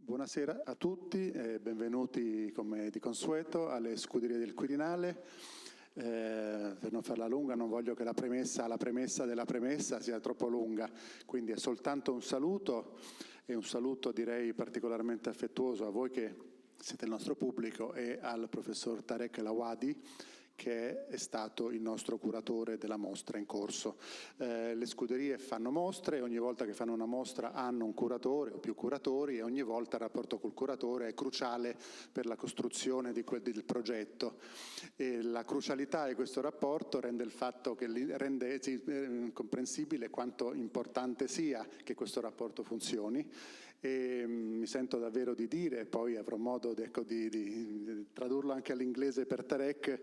Buonasera a tutti e benvenuti come di consueto alle scuderie del Quirinale. Per non farla lunga non voglio che la premessa della premessa sia troppo lunga, quindi è soltanto un saluto e un saluto direi particolarmente affettuoso a voi che siete il nostro pubblico e al professor Tarek el Awady, che è stato il nostro curatore della mostra in corso. Le scuderie fanno mostre, ogni volta che fanno una mostra hanno un curatore o più curatori e ogni volta il rapporto col curatore è cruciale per la costruzione del progetto. E la crucialità di questo rapporto rende comprensibile quanto importante sia che questo rapporto funzioni. E mi sento davvero di dire, poi avrò modo di tradurlo anche all'inglese per Tarek,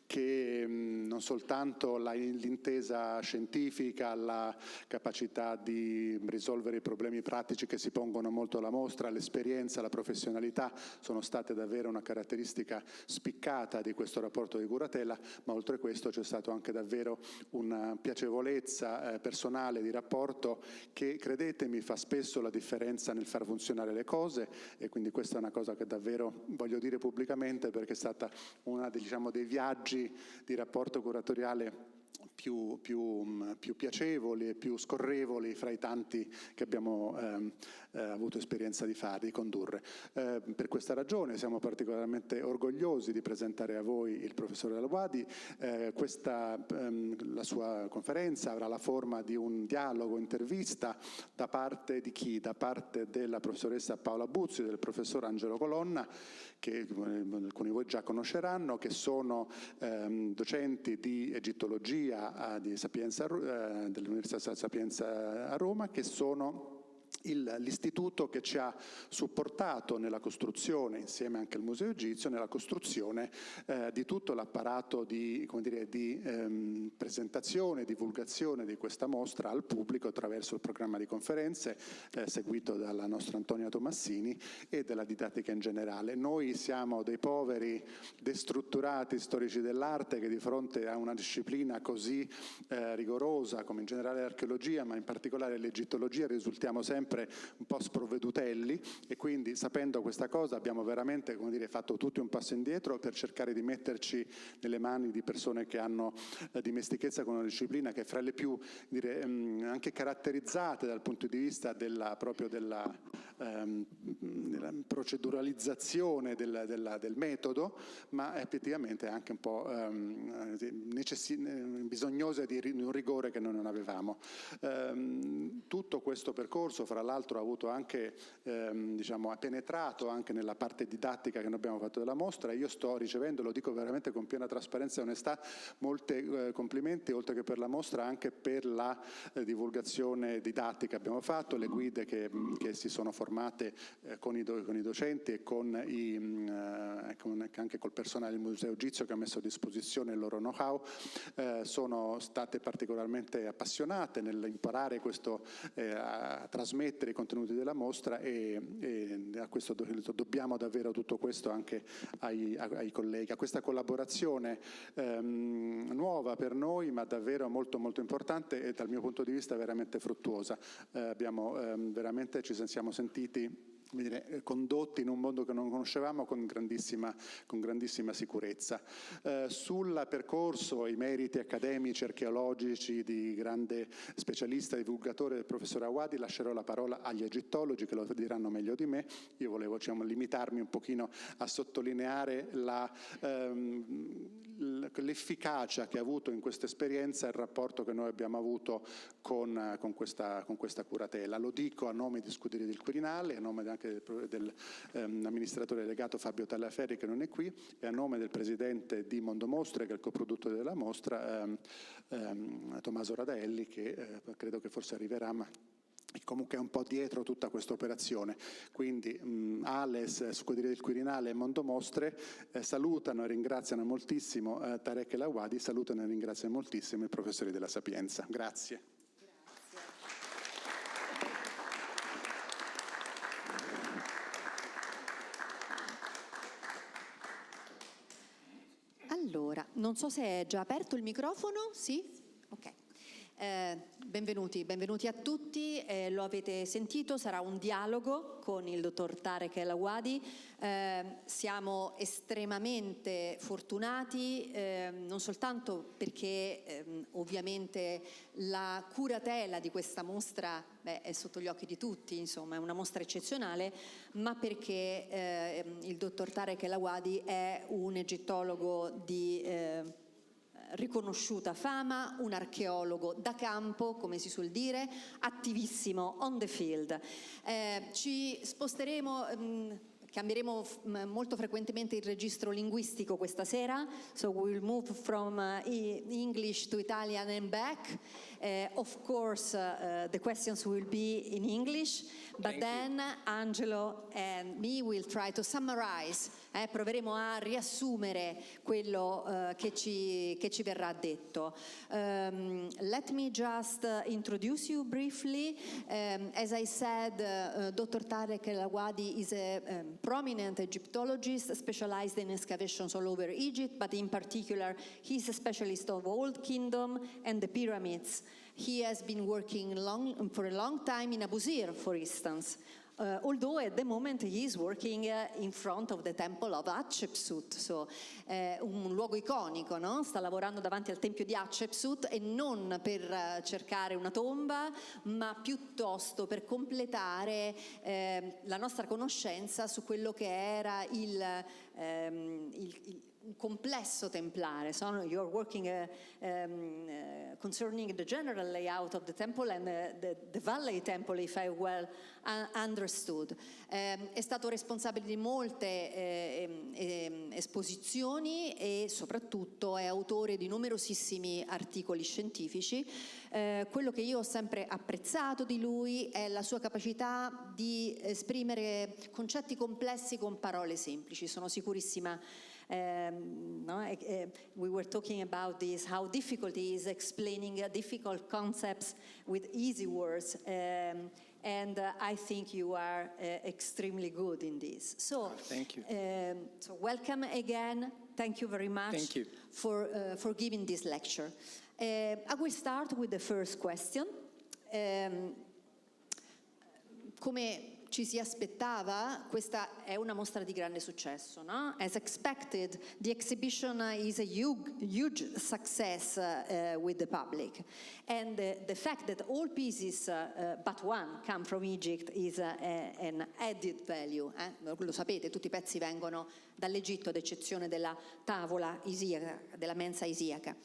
che non soltanto l'intesa scientifica, la capacità di risolvere i problemi pratici che si pongono molto alla mostra, l'esperienza, la professionalità sono state davvero una caratteristica spiccata di questo rapporto di curatela, ma oltre a questo c'è stato anche davvero una piacevolezza personale di rapporto che, credetemi, fa spesso la differenza nel far funzionare le cose, e quindi questa è una cosa che davvero voglio dire pubblicamente, perché è stata una dei viaggi di rapporto curatoriale più piacevoli e più scorrevoli fra i tanti che abbiamo avuto esperienza di condurre. Per questa ragione siamo particolarmente orgogliosi di presentare a voi il professor Awady. La sua conferenza avrà la forma di un dialogo, intervista da parte di chi? Da parte della professoressa Paola Buzi e del professor Angelo Colonna, che alcuni di voi già conosceranno, che sono docenti di egittologia di Sapienza, dell'Università Sapienza a Roma, che sono l'istituto che ci ha supportato nella costruzione, insieme anche al Museo Egizio, nella costruzione di tutto l'apparato di presentazione e divulgazione di questa mostra al pubblico attraverso il programma di conferenze seguito dalla nostra Antonia Tomassini e della didattica in generale. Noi siamo dei poveri destrutturati storici dell'arte che di fronte a una disciplina così rigorosa come in generale l'archeologia, ma in particolare l'egittologia, risultiamo sempre un po' sprovvedutelli, e quindi sapendo questa cosa abbiamo veramente fatto tutti un passo indietro per cercare di metterci nelle mani di persone che hanno dimestichezza con una disciplina che è fra le più anche caratterizzate dal punto di vista della proceduralizzazione del metodo, ma effettivamente anche un po' bisognose di un rigore che noi non avevamo. Tutto questo percorso fra l'altro ha avuto anche, ha penetrato anche nella parte didattica che noi abbiamo fatto della mostra, e io sto ricevendo, lo dico veramente con piena trasparenza e onestà, molti complimenti, oltre che per la mostra anche per la divulgazione didattica che abbiamo fatto, le guide che si sono formate con i docenti e anche col personale del Museo Egizio che ha messo a disposizione il loro know-how, sono state particolarmente appassionate nell'imparare a trasmettere i contenuti della mostra, e a questo dobbiamo davvero tutto questo anche ai colleghi, a questa collaborazione nuova per noi, ma davvero molto molto importante e dal mio punto di vista veramente fruttuosa. Veramente ci siamo sentiti condotti in un mondo che non conoscevamo con grandissima sicurezza. Sul percorso e i meriti accademici, archeologici di grande specialista e divulgatore del professor Awady lascerò la parola agli egittologi che lo diranno meglio di me. Io volevo limitarmi un pochino a sottolineare l'efficacia che ha avuto in questa esperienza il rapporto che noi abbiamo avuto con questa curatela. Lo dico a nome di Scuderie del Quirinale, a nome anche dell'amministratore delegato Fabio Tagliaferri, che non è qui, e a nome del presidente di Mondomostre, che è il coproduttore della mostra, Tommaso Radaelli, che credo che forse arriverà, ma comunque è un po' dietro tutta questa operazione. Quindi Ales, Scuderie del Quirinale e Mondomostre salutano e ringraziano moltissimo Tarek el Awady, salutano e ringraziano moltissimo i professori della Sapienza. Grazie. Allora, non so se è già aperto il microfono, sì? Ok. Benvenuti a tutti, lo avete sentito, sarà un dialogo con il dottor Tarek el Awady. Siamo estremamente fortunati, non soltanto perché ovviamente la curatela di questa mostra è sotto gli occhi di tutti, insomma è una mostra eccezionale, ma perché il dottor Tarek el Awady è un egittologo di riconosciuta fama, un archeologo da campo, come si suol dire, attivissimo on the field. Ci sposteremo, cambieremo molto frequentemente il registro linguistico questa sera, so we'll move from English to Italian and back. Of course, the questions will be in English, but then Angelo and me will try to summarize. Proveremo a riassumere quello che ci verrà detto. Let me just introduce you briefly. As I said, Dr. Tarek el Awady is a prominent Egyptologist specialized in excavations all over Egypt, but in particular, he's a specialist of Old Kingdom and the pyramids. He has been working for a long time in Abu Sir, for instance. Although at the moment he is working in front of the temple of Hatshepsut, so un luogo iconico, no? Sta lavorando davanti al tempio di Hatshepsut e non per cercare una tomba, ma piuttosto per completare la nostra conoscenza su quello che era un complesso templare. So you're working concerning the general layout of the temple and the Valley Temple, if I well understood. È stato responsabile di molte esposizioni e soprattutto è autore di numerosissimi articoli scientifici. Quello che io ho sempre apprezzato di lui è la sua capacità di esprimere concetti complessi con parole semplici. Sono sicurissima. We were talking about this, how difficult it is explaining difficult concepts with easy words, and I think you are extremely good in this. So, thank you. So welcome again. Thank you very much for giving this lecture. I will start with the first question. Come ci si aspettava, questa è una mostra di grande successo, no? As expected, the exhibition is a huge success with the public. And the fact that all pieces but one come from Egypt is an added value. Lo sapete, tutti i pezzi vengono dall'Egitto, ad eccezione della tavola isiaca, della mensa isiaca.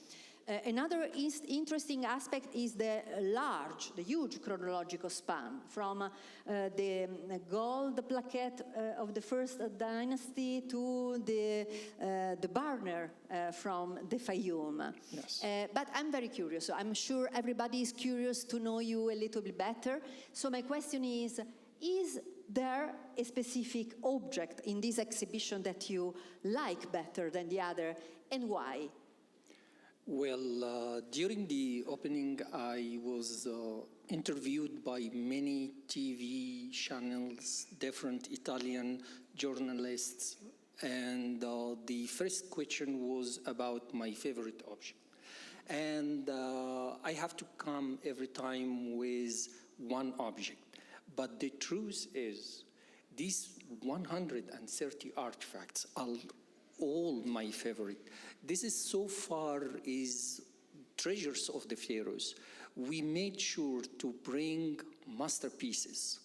Another interesting aspect is the huge chronological span from the gold plaquette of the first dynasty to the Barner from the Fayoum. Yes. But I'm very curious. I'm sure everybody is curious to know you a little bit better. So my question is there a specific object in this exhibition that you like better than the other, and why? Well, during the opening, I was interviewed by many TV channels, different Italian journalists, and the first question was about my favorite object. And I have to come every time with one object. But the truth is, these 130 artifacts are all my favorite. This is so far is treasures of the pharaohs. We made sure to bring masterpieces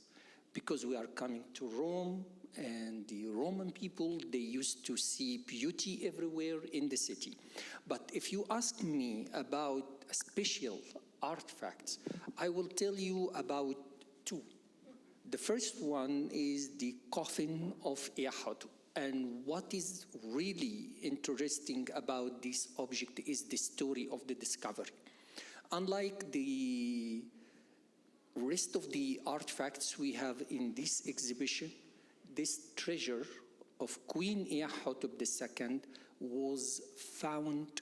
because we are coming to Rome, and the Roman people, they used to see beauty everywhere in the city. But if you ask me about special artifacts, I will tell you about two. The first one is the coffin of Eyahato. And what is really interesting about this object is the story of the discovery. Unlike the rest of the artifacts we have in this exhibition, this treasure of Queen Eyahato II was found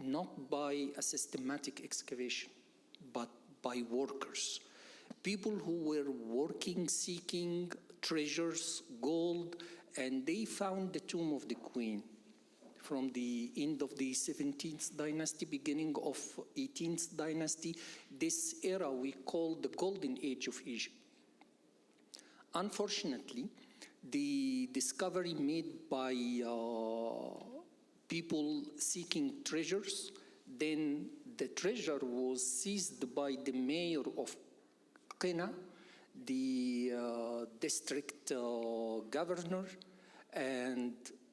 not by a systematic excavation, but by workers. People who were working, seeking treasures, gold, and they found the tomb of the queen from the end of the 17th dynasty, beginning of 18th dynasty, this era we call the golden age of Egypt. Unfortunately, the discovery made by people seeking treasures, then the treasure was seized by the mayor of Qina, the district governor, and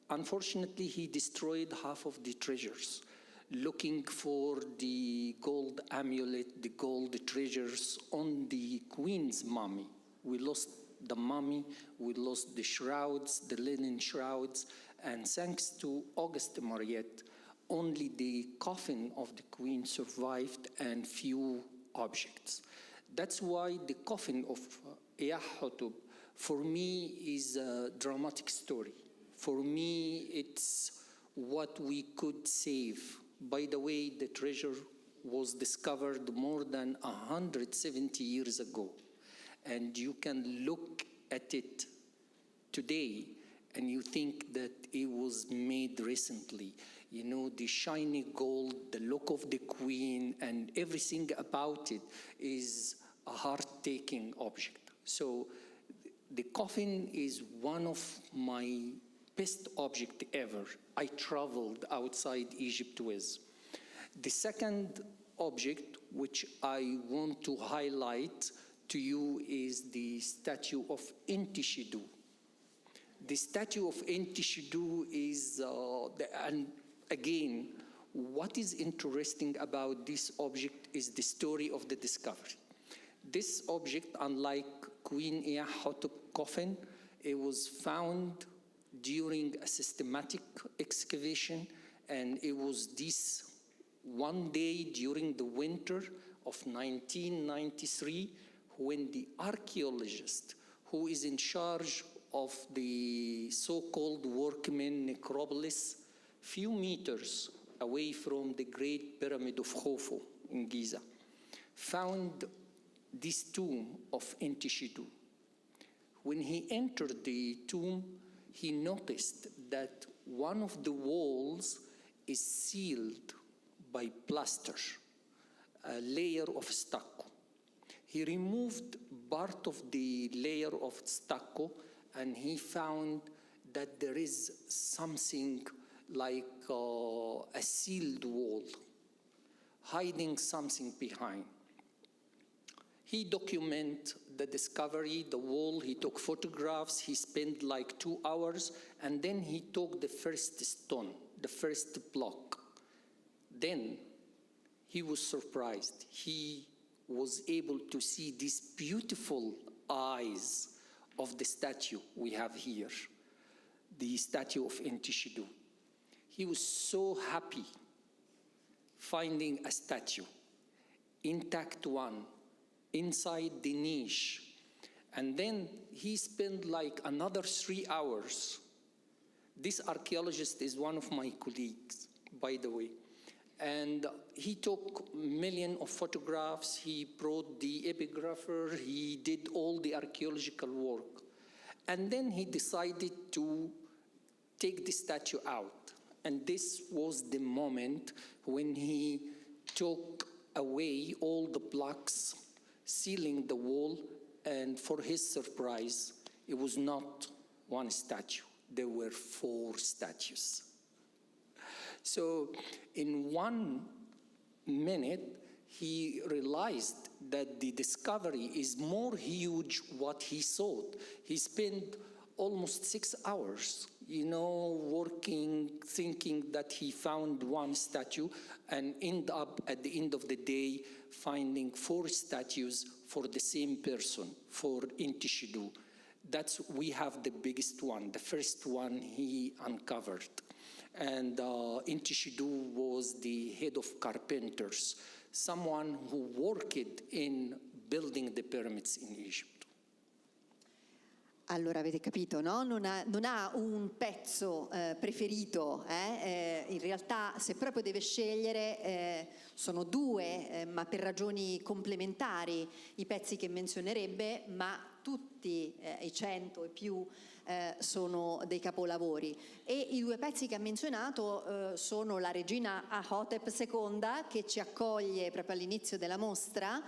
unfortunately he destroyed half of the treasures, looking for the gold amulet, the gold treasures on the queen's mummy. We lost the mummy, we lost the shrouds, the linen shrouds, and thanks to Auguste Mariette, only the coffin of the queen survived and few objects. That's why the coffin of Iyahotub, for me, is a dramatic story. For me, it's what we could save. By the way, the treasure was discovered more than 170 years ago. And you can look at it today and you think that it was made recently. You know, the shiny gold, the look of the queen, and everything about it is a heart-taking object. So the coffin is one of my best objects ever. I traveled outside Egypt with. The second object, which I want to highlight to you, is the statue of Entishidu. The statue of Entishidu is, and again, what is interesting about this object is the story of the discovery. This object, unlike Queen Iyahotep coffin, it was found during a systematic excavation, and it was this one day during the winter of 1993 when the archaeologist who is in charge of the so-called workmen necropolis, few meters away from the Great Pyramid of Khufu in Giza, found this tomb of Entishidu. When he entered the tomb, he noticed that one of the walls is sealed by plaster, a layer of stucco. He removed part of the layer of stucco and he found that there is something like a sealed wall, hiding something behind. He documented the discovery, the wall, he took photographs, he spent like 2 hours, and then he took the first stone, the first block. Then he was surprised. He was able to see these beautiful eyes of the statue we have here, the statue of Entishidu. He was so happy finding a statue, intact one, inside the niche. And then he spent like another 3 hours. This archaeologist is one of my colleagues, by the way. And he took millions of photographs, he brought the epigrapher, he did all the archaeological work. And then he decided to take the statue out. And this was the moment when he took away all the blocks sealing the wall, and for his surprise, it was not one statue, there were 4 statues. So in 1 minute, he realized that the discovery is more huge what he thought. He spent almost 6 hours, working, thinking that he found 1 statue, and end up at the end of the day finding 4 statues for the same person, for Entishidu. We have the biggest one, the first one he uncovered. And Entishidu was the head of carpenters, someone who worked in building the pyramids in Egypt. Allora avete capito, no? Non ha un pezzo preferito, in realtà se proprio deve scegliere sono 2, ma per ragioni complementari i pezzi che menzionerebbe, ma tutti i 100 e più sono dei capolavori. E i due pezzi che ha menzionato sono la regina Ahotep II, che ci accoglie proprio all'inizio della mostra,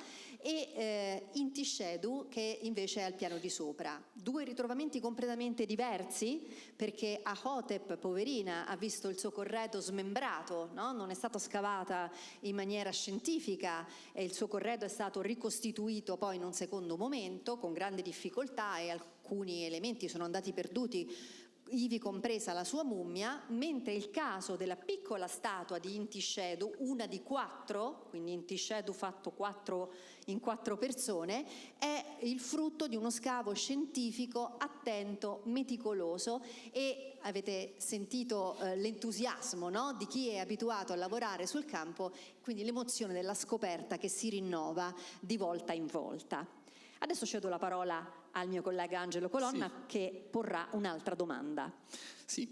e Intishedu, che invece è al piano di sopra. Due ritrovamenti completamente diversi, perché Ahotep, poverina, ha visto il suo corredo smembrato, no? Non è stata scavata in maniera scientifica e il suo corredo è stato ricostituito poi in un secondo momento con grande difficoltà, e alcuni elementi sono andati perduti, ivi compresa la sua mummia, mentre il caso della piccola statua di Intishedu, una di 4, quindi Intishedu fatto in 4 persone, è il frutto di uno scavo scientifico attento, meticoloso, e avete sentito l'entusiasmo, no? Di chi è abituato a lavorare sul campo, quindi l'emozione della scoperta che si rinnova di volta in volta. Adesso cedo la parola al mio collega Angelo Colonna, che porrà un'altra domanda. Sì,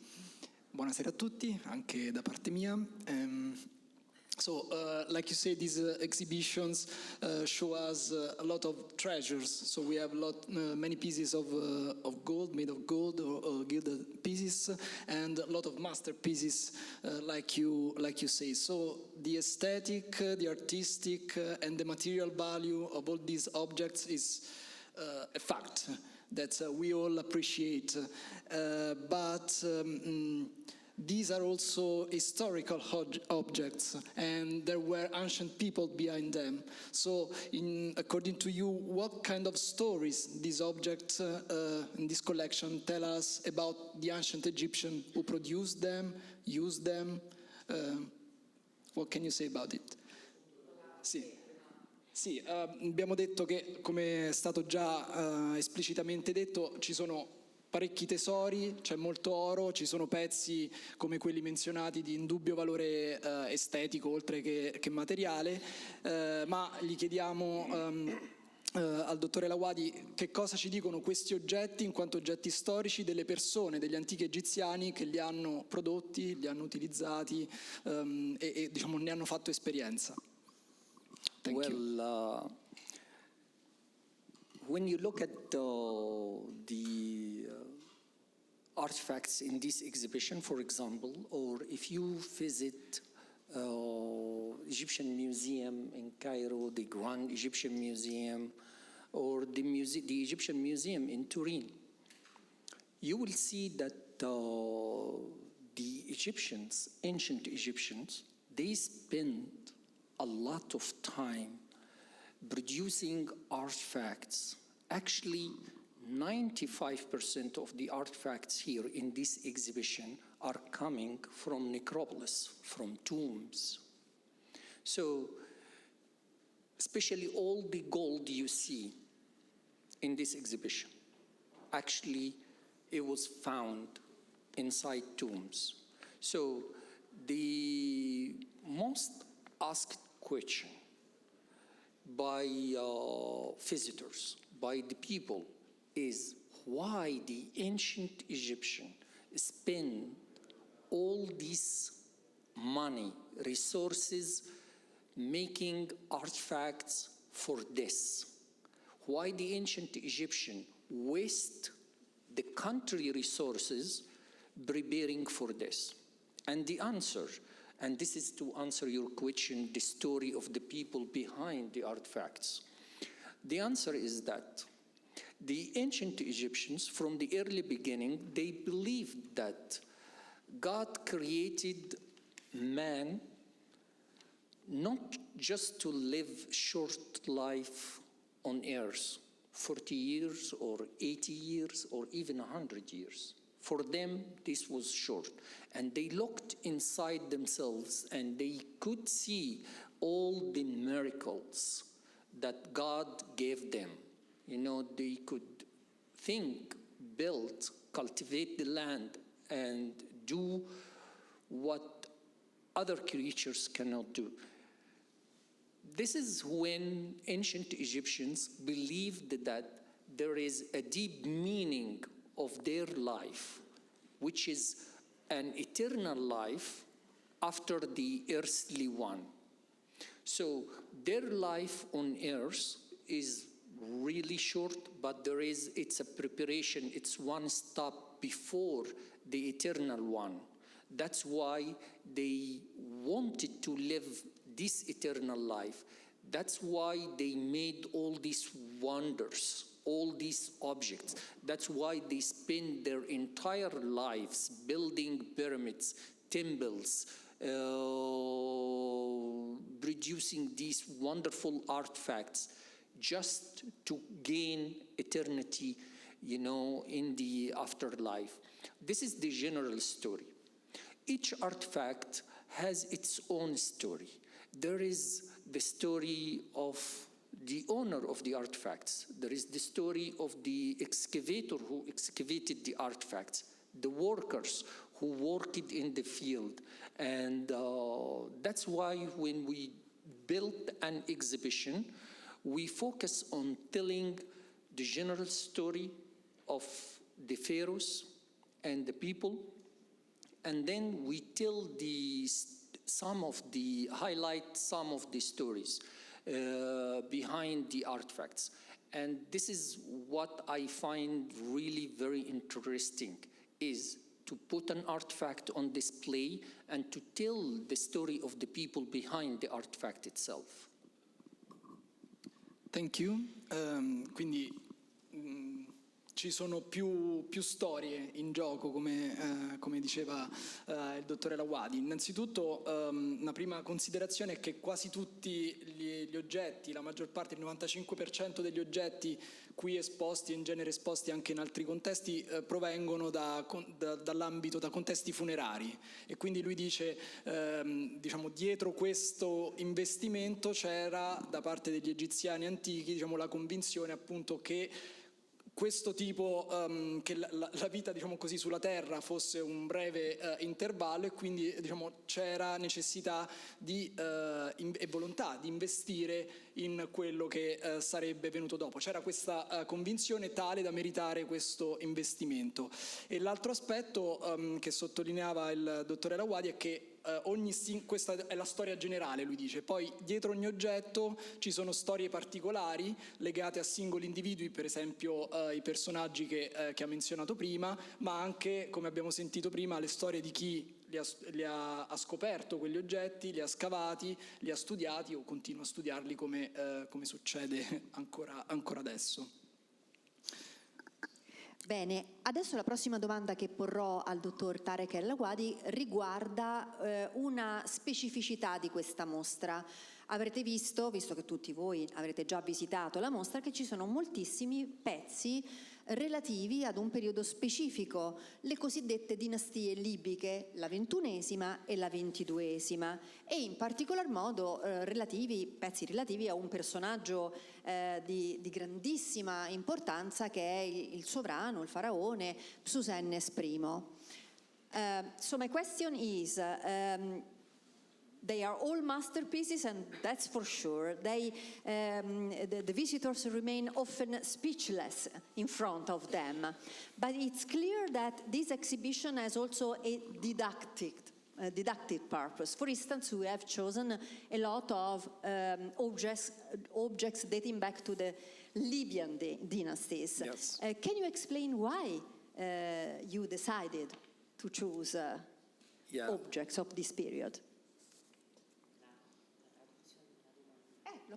buonasera a tutti, anche da parte mia. Like you say, these exhibitions show us a lot of treasures. So we have many pieces of gold, made of gold or gilded pieces, and a lot of masterpieces, like you say. So the aesthetic, the artistic, and the material value of all these objects is a fact that we all appreciate, but these are also historical objects, and there were ancient people behind them. So, according to you, what kind of stories these objects in this collection tell us about the ancient Egyptian who produced them, used them? What can you say about it? Sì, abbiamo detto che, come è stato già esplicitamente detto, ci sono parecchi tesori, c'è molto oro, ci sono pezzi come quelli menzionati di indubbio valore estetico oltre che materiale, ma gli chiediamo al dottore El Awady che cosa ci dicono questi oggetti in quanto oggetti storici delle persone, degli antichi egiziani che li hanno prodotti, li hanno utilizzati e diciamo ne hanno fatto esperienza. Thank you. When you look at the artifacts in this exhibition, for example, or if you visit Egyptian Museum in Cairo, the Grand Egyptian Museum, or the Egyptian Museum in Turin, you will see that the Egyptians, ancient Egyptians, they spent a lot of time producing artifacts. Actually, 95% of the artifacts here in this exhibition are coming from necropolis, from tombs. So, especially all the gold you see in this exhibition, actually it was found inside tombs. So, the most asked question by visitors, by the people, is why the ancient Egyptian spend all this money, resources, making artifacts for this? Why the ancient Egyptian waste the country resources preparing for this? And the answer, and this is to answer your question, the story of the people behind the artifacts. The answer is that the ancient Egyptians, from the early beginning, they believed that God created man not just to live short life on earth, 40 years or 80 years or even 100 years. For them, this was short. And they looked inside themselves and they could see all the miracles that God gave them. You know, they could think, build, cultivate the land, and do what other creatures cannot do. This is when ancient Egyptians believed that there is a deep meaning of their life, which is an eternal life after the earthly one. So their life on earth is really short, but it's a preparation, it's one stop before the eternal one. That's why they wanted to live this eternal life. That's why they made all these wonders, all these objects. That's why they spend their entire lives building pyramids, temples, producing these wonderful artifacts just to gain eternity, you know, in the afterlife. This is the general story. Each artifact has its own story. There is the story of the owner of the artifacts. There is the story of the excavator who excavated the artifacts, the workers who worked in the field. And that's why when we built an exhibition, we focus on telling the general story of the pharaohs and the people, and then we tell some of the stories behind the artifacts. And this is what I find really very interesting, is to put an artifact on display and to tell the story of the people behind the artifact itself. Thank you. Quindi ci sono più storie in gioco, come diceva il dottore el Awady. Innanzitutto una prima considerazione è che quasi tutti gli oggetti, la maggior parte, il 95% degli oggetti qui esposti e in genere esposti anche in altri contesti provengono dall'ambito, da contesti funerari, e quindi lui dice, diciamo, dietro questo investimento c'era da parte degli egiziani antichi, diciamo, la convinzione appunto che questo tipo, che la vita, diciamo così, sulla Terra fosse un breve intervallo, e quindi, diciamo, c'era necessità e volontà di investire in quello che sarebbe venuto dopo. C'era questa convinzione tale da meritare questo investimento. E l'altro aspetto che sottolineava il dottore el Awady è che questa è la storia generale, lui dice. Poi dietro ogni oggetto ci sono storie particolari legate a singoli individui, per esempio i personaggi che ha menzionato prima, ma anche, come abbiamo sentito prima, le storie di chi li ha scoperto quegli oggetti, li ha scavati, li ha studiati o continua a studiarli, come succede ancora adesso. Bene, adesso la prossima domanda che porrò al dottor Tarek el Awady riguarda una specificità di questa mostra. Avrete visto che tutti voi avrete già visitato la mostra, che ci sono moltissimi pezzi relativi ad un periodo specifico, le cosiddette dinastie libiche, la XXI e la XXII, e in particolar modo pezzi relativi a un personaggio di grandissima importanza, che è il sovrano, il faraone Psusennes I. So my question is, they are all masterpieces, and that's for sure. The visitors remain often speechless in front of them. But it's clear that this exhibition has also a didactic purpose. For instance, we have chosen a lot of objects dating back to the Libyan dynasties. Yes. Can you explain why you decided to choose objects of this period?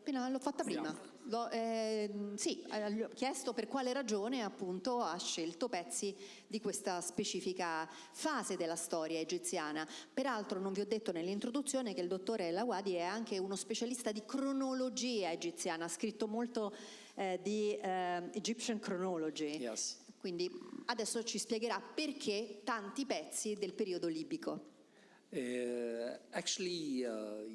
L'ho fatta prima. Ho chiesto per quale ragione appunto ha scelto pezzi di questa specifica fase della storia egiziana. Peraltro non vi ho detto nell'introduzione che il dottore el Awady è anche uno specialista di cronologia egiziana, ha scritto molto di Egyptian chronology. Yes. Quindi adesso ci spiegherà perché tanti pezzi del periodo libico. Actually,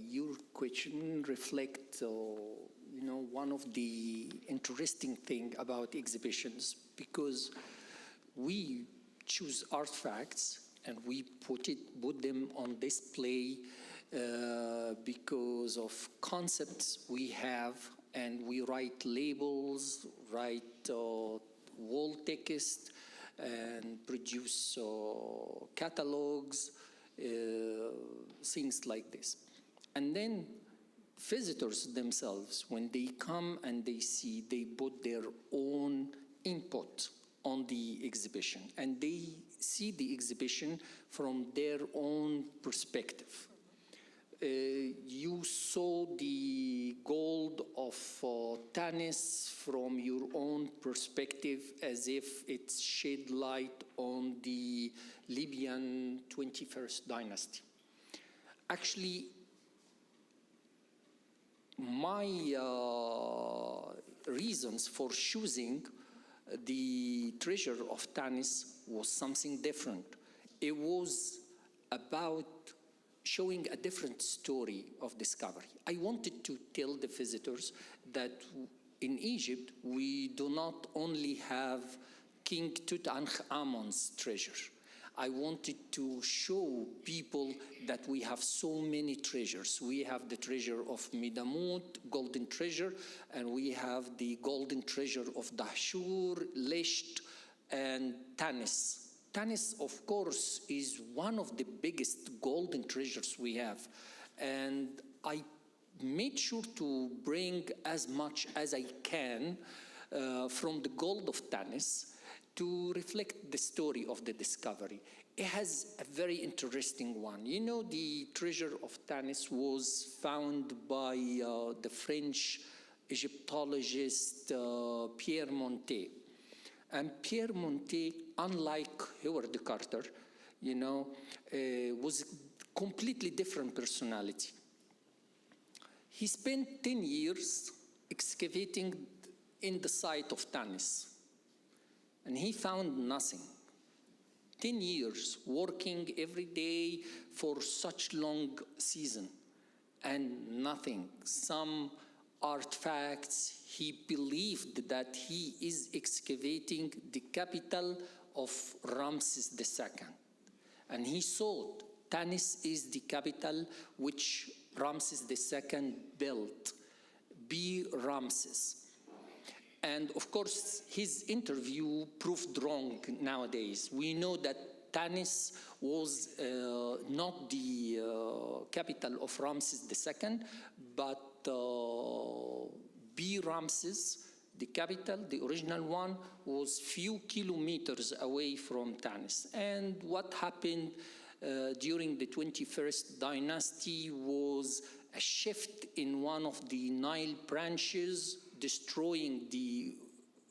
your question reflects, one of the interesting thing about exhibitions, because we choose artifacts and we put them on display because of concepts we have, and we write labels, write wall text, and produce catalogs. Things like this. And then visitors themselves, when they come and they see, they put their own input on the exhibition, and they see the exhibition from their own perspective. You saw the gold of Tanis from your own perspective, as if it shed light on the Libyan 21st dynasty. Actually, my reasons for choosing the treasure of Tanis was something different. It was about showing a different story of discovery. I wanted to tell the visitors that in Egypt, we do not only have King Tutankhamun's treasure. I wanted to show people that we have so many treasures. We have the treasure of Midamut, golden treasure, and we have the golden treasure of Dahshur, Lisht, and Tanis. Tanis, of course, is one of the biggest golden treasures we have. And I made sure to bring as much as I can from the gold of Tanis to reflect the story of the discovery. It has a very interesting one. You know, the treasure of Tanis was found by the French Egyptologist Pierre Montet. And Pierre Montet, unlike Howard Carter, you know, was a completely different personality. He spent 10 years excavating in the site of Tanis, and he found nothing. 10 years working every day for such long season, and nothing. Some artifacts, he believed that he is excavating the capital of Ramses II. And he thought Tanis is the capital which Ramses II built, be Ramses. And of course, his interview proved wrong nowadays. We know that Tanis was not the capital of Ramses II, but B. Ramses, the capital, the original one, was few kilometers away from Tanis. And what happened during the 21st dynasty was a shift in one of the Nile branches, destroying the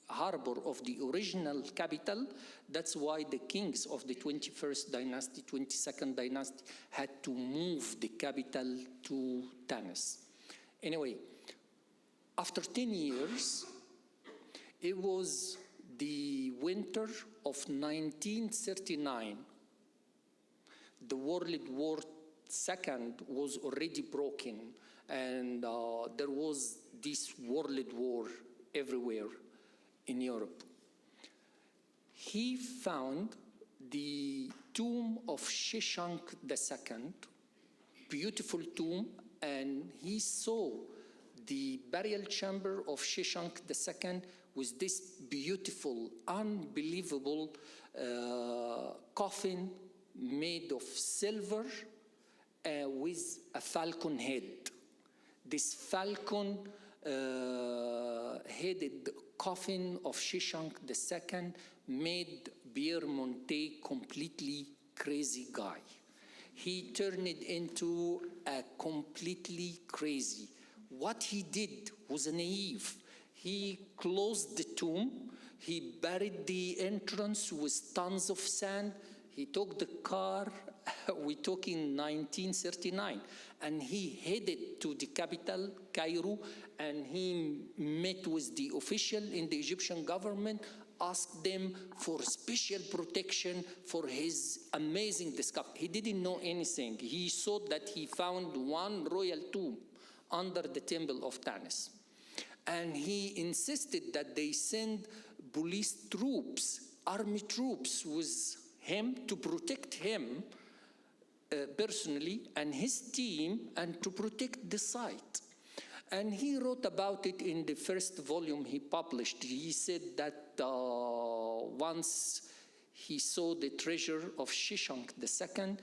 harbor of the original capital. That's why the kings of the 21st dynasty, 22nd dynasty, had to move the capital to Tanis. Anyway, after 10 years, it was the winter of 1939. The World War II was already broken, and there was this world war everywhere in Europe. He found the tomb of Sheshank II, beautiful tomb, and he saw the burial chamber of Sheshank II with this beautiful, unbelievable coffin made of silver with a falcon head. This falcon headed coffin of Sheshank II made Pierre Montet completely crazy guy. He turned it into a completely crazy. What he did was naive. He closed the tomb. He buried the entrance with tons of sand. He took the car, we took in 1939, and he headed to the capital, Cairo, and he met with the official in the Egyptian government, asked them for special protection for his amazing discovery. He didn't know anything. He thought that he found one royal tomb under the temple of Tanis. And he insisted that they send police troops, army troops with him to protect him personally and his team, and to protect the site. And he wrote about it in the first volume he published. He said that once he saw the treasure of Sheshank II,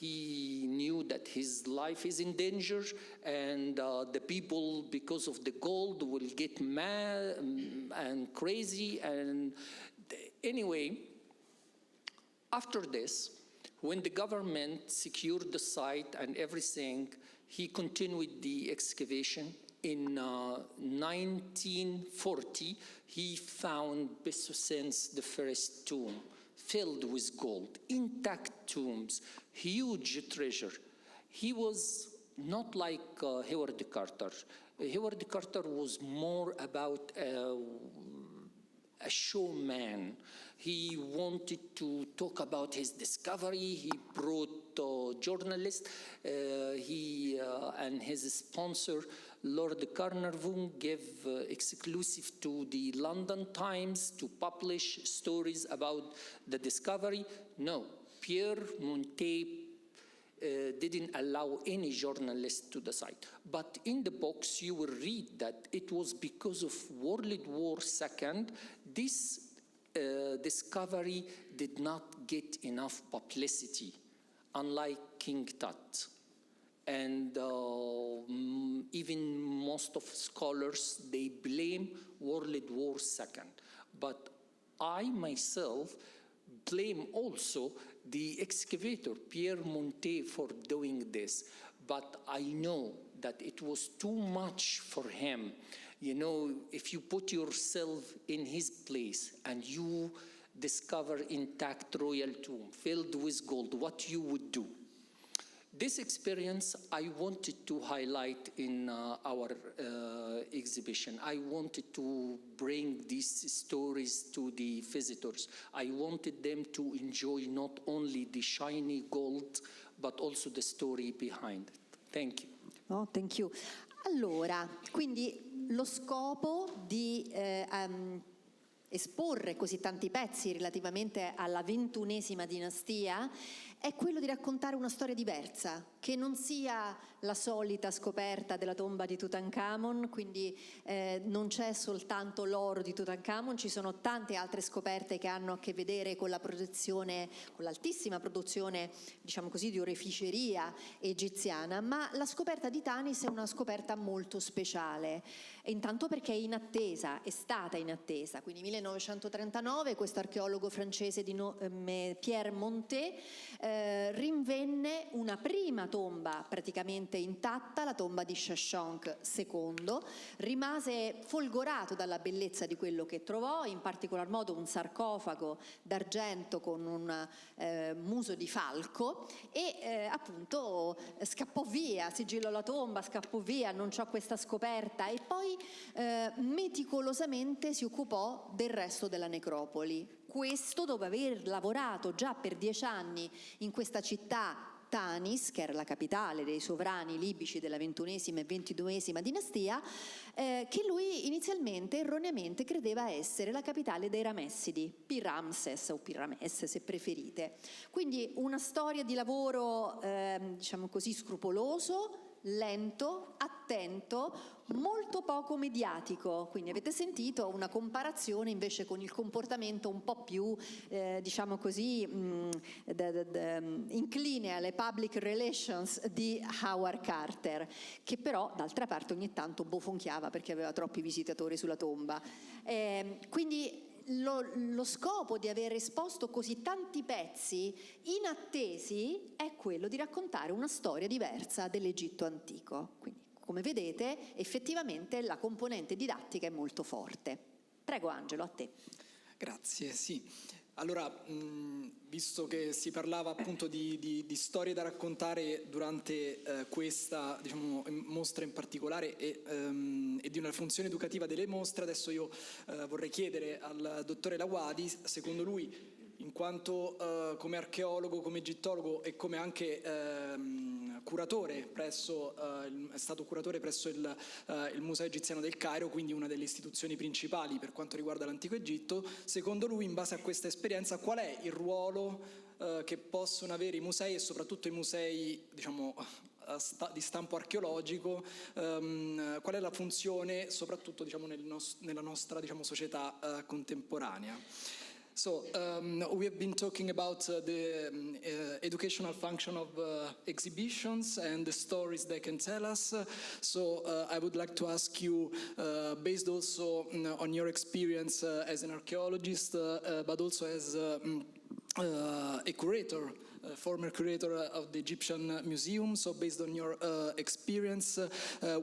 He knew that his life is in danger, and the people, because of the gold, will get mad and crazy. And anyway, after this, when the government secured the site and everything, he continued the excavation. In 1940, he found Bessosen's the first tomb, filled with gold, intact tombs, huge treasure. He was not like Howard Carter. Howard Carter was more about a showman. He wanted to talk about his discovery. He brought journalists. He and his sponsor, Lord Carnarvon, gave exclusive to the London Times to publish stories about the discovery. No, Pierre Montet didn't allow any journalist to the site. But in the books, you will read that it was because of World War II, this discovery did not get enough publicity, unlike King Tut. And even most of scholars, they blame World War II. But I myself blame also the excavator, Pierre Montet, for doing this. But I know that it was too much for him. You know, if you put yourself in his place and you discover intact royal tomb filled with gold, what you would do? This experience I wanted to highlight in our exhibition. I wanted to bring these stories to the visitors. I wanted them to enjoy not only the shiny gold, but also the story behind it. Thank you. Oh, thank you. Allora, quindi lo scopo di esporre così tanti pezzi relativamente alla XXI dinastia è quello di raccontare una storia diversa, che non sia la solita scoperta della tomba di Tutankhamon, quindi non c'è soltanto l'oro di Tutankhamon, ci sono tante altre scoperte che hanno a che vedere con la produzione, con l'altissima produzione, diciamo così, di oreficeria egiziana, ma la scoperta di Tanis è una scoperta molto speciale, intanto perché è in attesa, è stata in attesa, quindi 1939 questo archeologo francese di Pierre Montet rinvenne una prima tomba praticamente intatta, la tomba di Shashank II, rimase folgorato dalla bellezza di quello che trovò, in particolar modo un sarcofago d'argento con un muso di falco e appunto scappò via, sigillò la tomba, scappò via, non c'ho questa scoperta e poi meticolosamente si occupò del resto della necropoli. Questo dopo aver lavorato già per 10 anni in questa città Tanis, che era la capitale dei sovrani libici della XXI e XXII dinastia, che lui inizialmente erroneamente credeva essere la capitale dei Ramessidi, Piramses o Piramesse se preferite. Quindi una storia di lavoro, diciamo così, scrupoloso, lento, attento, molto poco mediatico, quindi avete sentito una comparazione invece con il comportamento un po' più diciamo così incline alle public relations di Howard Carter, che però d'altra parte ogni tanto bofonchiava perché aveva troppi visitatori sulla tomba. Quindi lo scopo di aver esposto così tanti pezzi inattesi è quello di raccontare una storia diversa dell'Egitto antico. Quindi, come vedete, effettivamente la componente didattica è molto forte. Prego Angelo, a te. Grazie, sì. Allora, visto che si parlava appunto di storie da raccontare durante questa, diciamo, mostra in particolare e di una funzione educativa delle mostre, adesso io vorrei chiedere al dottore el Awady, secondo lui, in quanto come archeologo, come egittologo e come anche curatore presso, è stato curatore presso il Museo Egiziano del Cairo, quindi una delle istituzioni principali per quanto riguarda l'antico Egitto, secondo lui, in base a questa esperienza, qual è il ruolo che possono avere i musei e soprattutto i musei, diciamo, di stampo archeologico, qual è la funzione soprattutto, diciamo, nella nostra, diciamo, società contemporanea? So we have been talking about the educational function of exhibitions and the stories they can tell us. So I would like to ask you, based also on your experience as an archaeologist, but also as a curator, former curator of the Egyptian Museum, so based on your experience,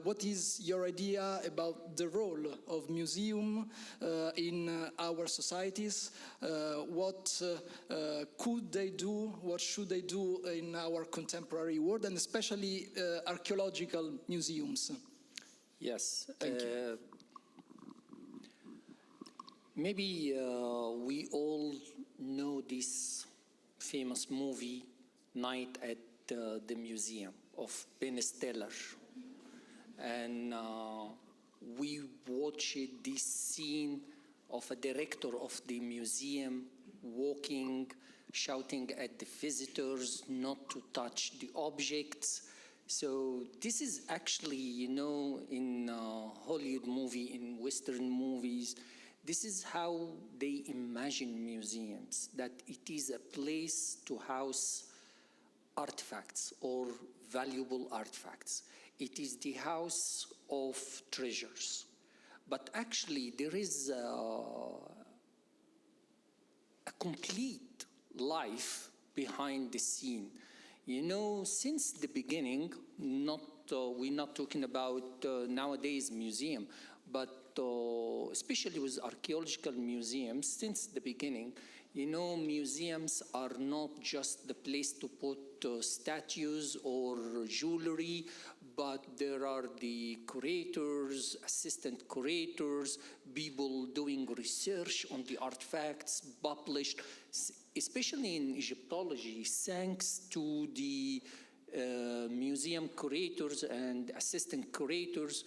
what is your idea about the role of museum in our societies? What could they do, what should they do in our contemporary world, and especially archaeological museums? Yes. Thank you. Maybe we all know this famous movie, Night at the Museum, of Ben Stiller. And we watched this scene of a director of the museum walking, shouting at the visitors not to touch the objects. So this is actually, you know, in Hollywood movie, in Western movies, this is how they imagine museums, that it is a place to house artifacts or valuable artifacts. It is the house of treasures. But actually, there is a complete life behind the scene. You know, since the beginning, we're not talking about nowadays museum, but especially with archaeological museums, since the beginning, you know, museums are not just the place to put statues or jewelry, but there are the curators, assistant curators, people doing research on the artifacts published, especially in Egyptology, thanks to the museum curators and assistant curators.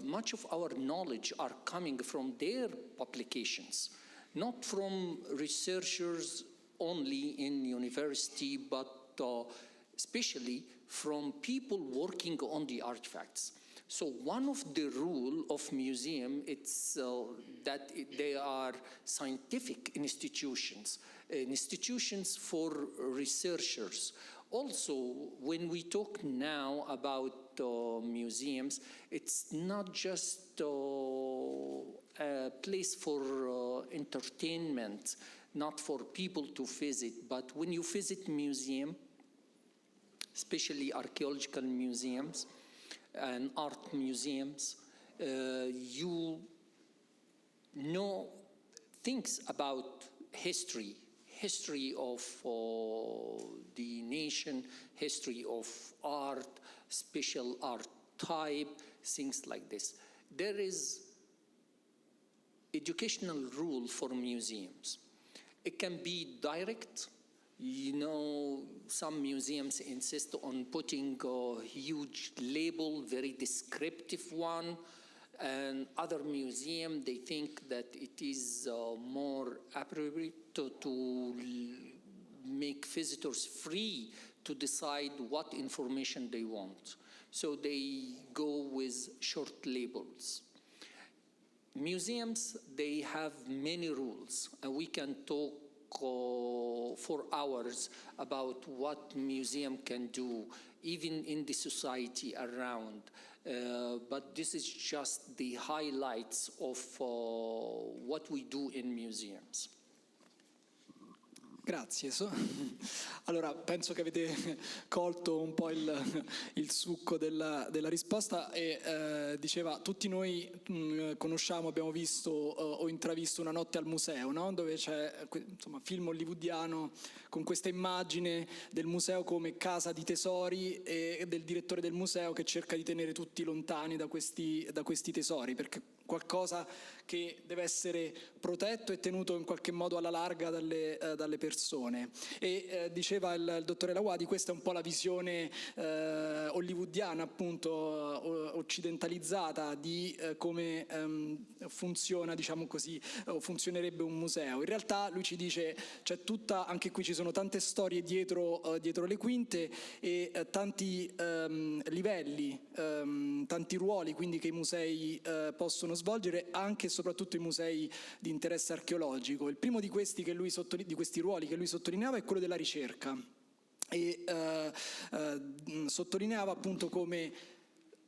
Much of our knowledge are coming from their publications, not from researchers only in university, but especially from people working on the artifacts. So one of the rule of museum, it's that they are scientific institutions, institutions for researchers. Also, when we talk now about museums, it's not just a place for entertainment, not for people to visit, but when you visit museum, especially archaeological museums and art museums, you know things about history of the nation, history of art, special art type, things like this. There is educational rule for museums. It can be direct. You know, some museums insist on putting a huge label, very descriptive one, and other museums, they think that it is more appropriate to make visitors free to decide what information they want. So they go with short labels. Museums, they have many rules, and we can talk for hours about what museum can do, even in the society around. But this is just the highlights of what we do in museums. Grazie. Allora, penso che avete colto un po' il succo della risposta e diceva, tutti noi conosciamo, abbiamo visto o intravisto Una notte al museo, no? Dove c'è insomma film hollywoodiano con questa immagine del museo come casa di tesori e del direttore del museo che cerca di tenere tutti lontani da questi tesori, perché qualcosa che deve essere protetto e tenuto in qualche modo alla larga dalle persone. E diceva il dottore el Awady, questa è un po' la visione hollywoodiana, appunto occidentalizzata di come funziona, diciamo così, o funzionerebbe un museo. In realtà lui ci dice, c'è tutta, anche qui ci sono tante storie dietro le quinte e tanti livelli, tanti ruoli quindi che i musei possono svolgere, anche e soprattutto i musei di interesse archeologico. Il primo di questi ruoli che lui sottolineava è quello della ricerca, e sottolineava appunto come,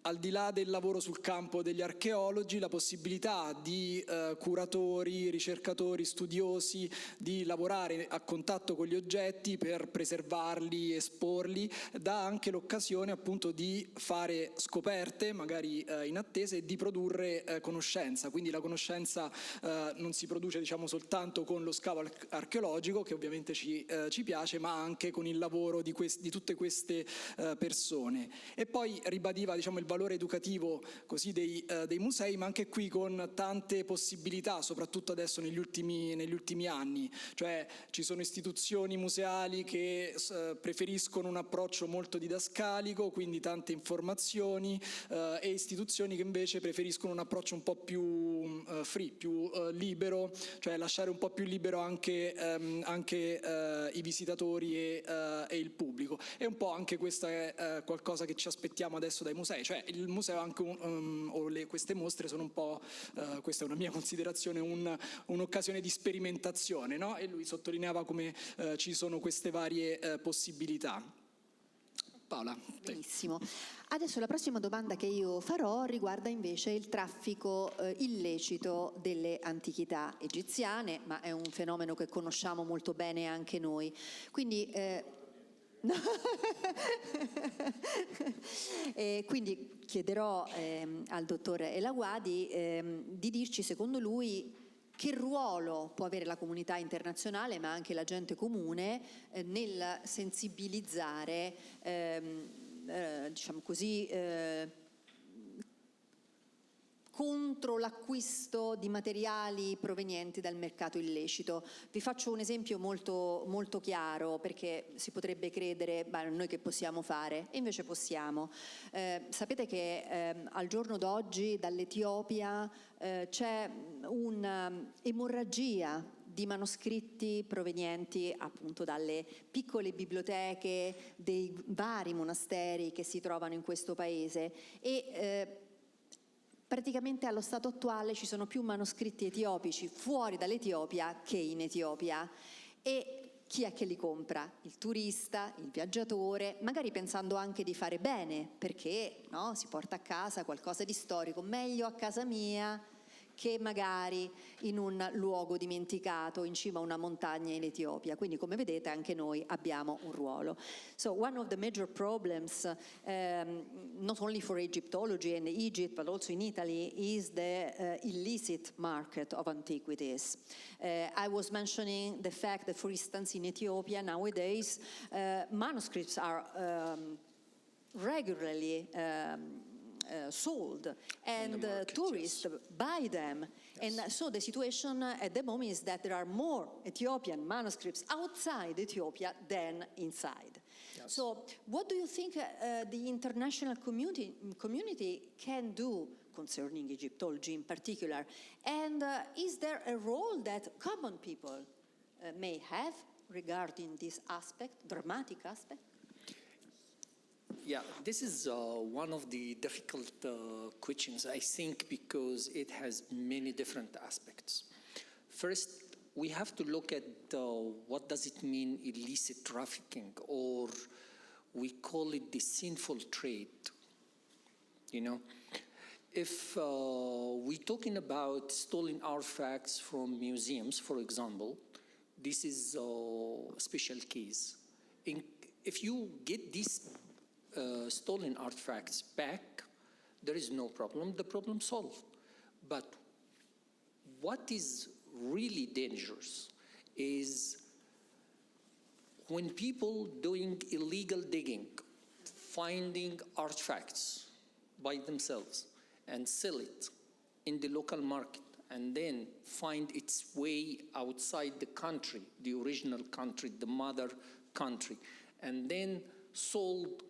al di là del lavoro sul campo degli archeologi, la possibilità di curatori, ricercatori, studiosi di lavorare a contatto con gli oggetti per preservarli, esporli, dà anche l'occasione appunto di fare scoperte, magari inattese, e di produrre conoscenza. Quindi la conoscenza non si produce, diciamo, soltanto con lo scavo archeologico, che ovviamente ci piace, ma anche con il lavoro di tutte queste persone. E poi ribadiva, diciamo, il valore educativo così dei musei, ma anche qui con tante possibilità, soprattutto adesso negli ultimi anni. Cioè ci sono istituzioni museali che preferiscono un approccio molto didascalico, quindi tante informazioni, e istituzioni che invece preferiscono un approccio un po' più free, più libero, cioè lasciare un po' più libero anche i visitatori e il pubblico. E un po' anche questo è qualcosa che ci aspettiamo adesso dai musei, cioè il museo anche queste mostre sono un po', questa è una mia considerazione, un'occasione di sperimentazione, no? E lui sottolineava come ci sono queste varie possibilità. Paola. Benissimo. Adesso la prossima domanda che io farò riguarda invece il traffico illecito delle antichità egiziane, ma è un fenomeno che conosciamo molto bene anche noi. Quindi quindi chiederò al dottor El Awady di dirci, secondo lui, che ruolo può avere la comunità internazionale, ma anche la gente comune, nel sensibilizzare, diciamo così, contro l'acquisto di materiali provenienti dal mercato illecito. Vi faccio un esempio molto, molto chiaro, perché si potrebbe credere, beh, noi che possiamo fare? E invece possiamo. Sapete che al giorno d'oggi dall'Etiopia c'è un'emorragia di manoscritti provenienti appunto dalle piccole biblioteche dei vari monasteri che si trovano in questo paese, e praticamente allo stato attuale ci sono più manoscritti etiopici fuori dall'Etiopia che in Etiopia. E chi è che li compra? Il turista, il viaggiatore, magari pensando anche di fare bene, perché no, si porta a casa qualcosa di storico, meglio a casa mia che magari in un luogo dimenticato in cima a una montagna in Etiopia. Quindi, come vedete, anche noi abbiamo un ruolo. So one of the major problems, not only for Egyptology and Egypt, but also in Italy, is the illicit market of antiquities. I was mentioning the fact that, for instance, in Ethiopia nowadays, manuscripts are regularly sold, and tourists buy them. Yes. And so the situation at the moment is that there are more Ethiopian manuscripts outside Ethiopia than inside. Yes. So what do you think the international community can do concerning Egyptology in particular? And is there a role that common people may have regarding this aspect, dramatic aspect? Yeah, this is one of the difficult questions, I think, because it has many different aspects. First, we have to look at what does it mean illicit trafficking, or we call it the sinful trade. You know, if we're talking about stolen artifacts from museums, for example, this is a special case. If you get these stolen artifacts back, there is no problem, the problem solved. But what is really dangerous is when people doing illegal digging, finding artifacts by themselves and sell it in the local market, and then find its way outside the country, the original country, the mother country, and then sold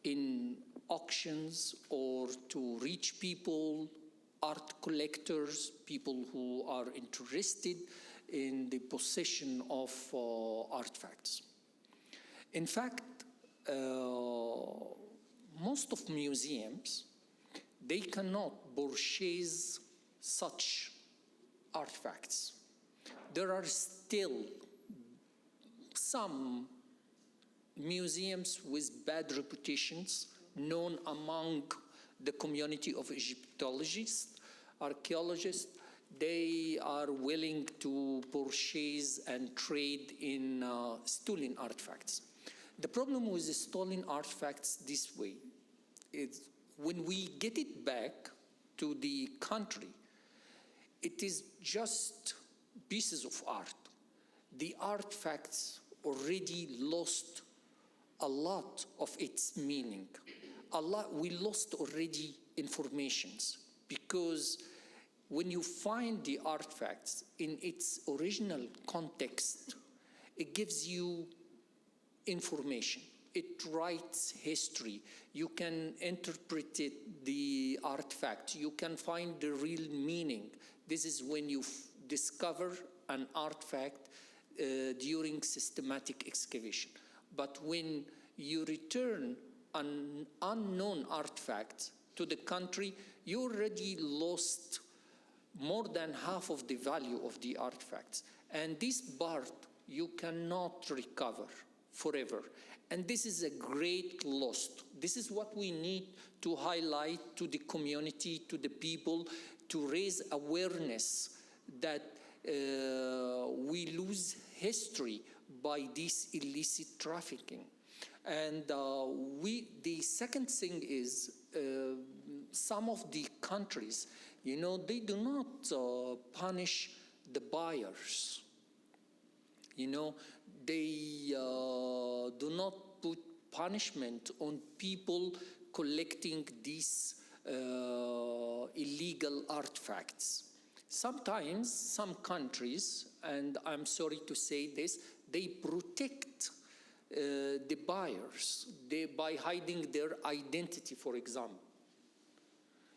in auctions or to rich people, art collectors, people who are interested in the possession of artifacts. In fact, most of museums, they cannot purchase such artifacts. There are still some museums with bad reputations known among the community of Egyptologists, archaeologists. They are willing to purchase and trade in stolen artifacts. The problem with the stolen artifacts this way is when we get it back to the country, it is just pieces of art. The artifacts already lost a lot of its meaning. We lost already informations, because when you find the artifacts in its original context, it gives you information. It writes history. You can interpret the artifact. You can find the real meaning. This is when you discover an artifact during systematic excavation. But when you return an unknown artifact to the country, you already lost more than half of the value of the artifacts. And this part you cannot recover forever. And this is a great loss. This is what we need to highlight to the community, to the people, to raise awareness that we lose history by this illicit trafficking. And the second thing is some of the countries, you know, they do not punish the buyers. You know, they do not put punishment on people collecting these illegal artifacts. Sometimes some countries, and I'm sorry to say this, they protect the buyers by hiding their identity, for example.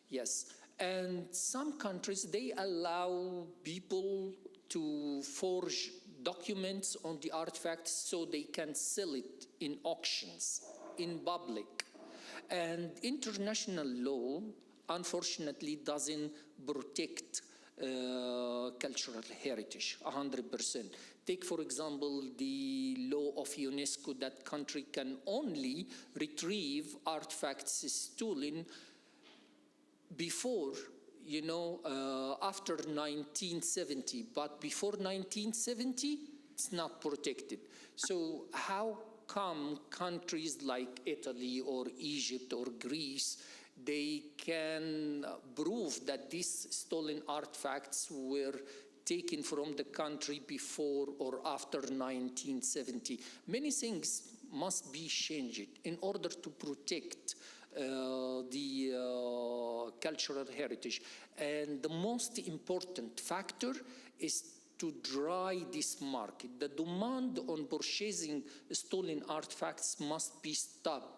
Yes, and some countries, they allow people to forge documents on the artifacts so they can sell it in auctions, in public. And international law, unfortunately, doesn't protect cultural heritage 100%. Take, for example, the law of UNESCO that country can only retrieve artifacts stolen before, you know, after 1970, but before 1970, it's not protected. So how come countries like Italy or Egypt or Greece, they can prove that these stolen artifacts were taken from the country before or after 1970? Many things must be changed in order to protect the cultural heritage. And the most important factor is to dry this market. The demand on purchasing stolen artifacts must be stopped.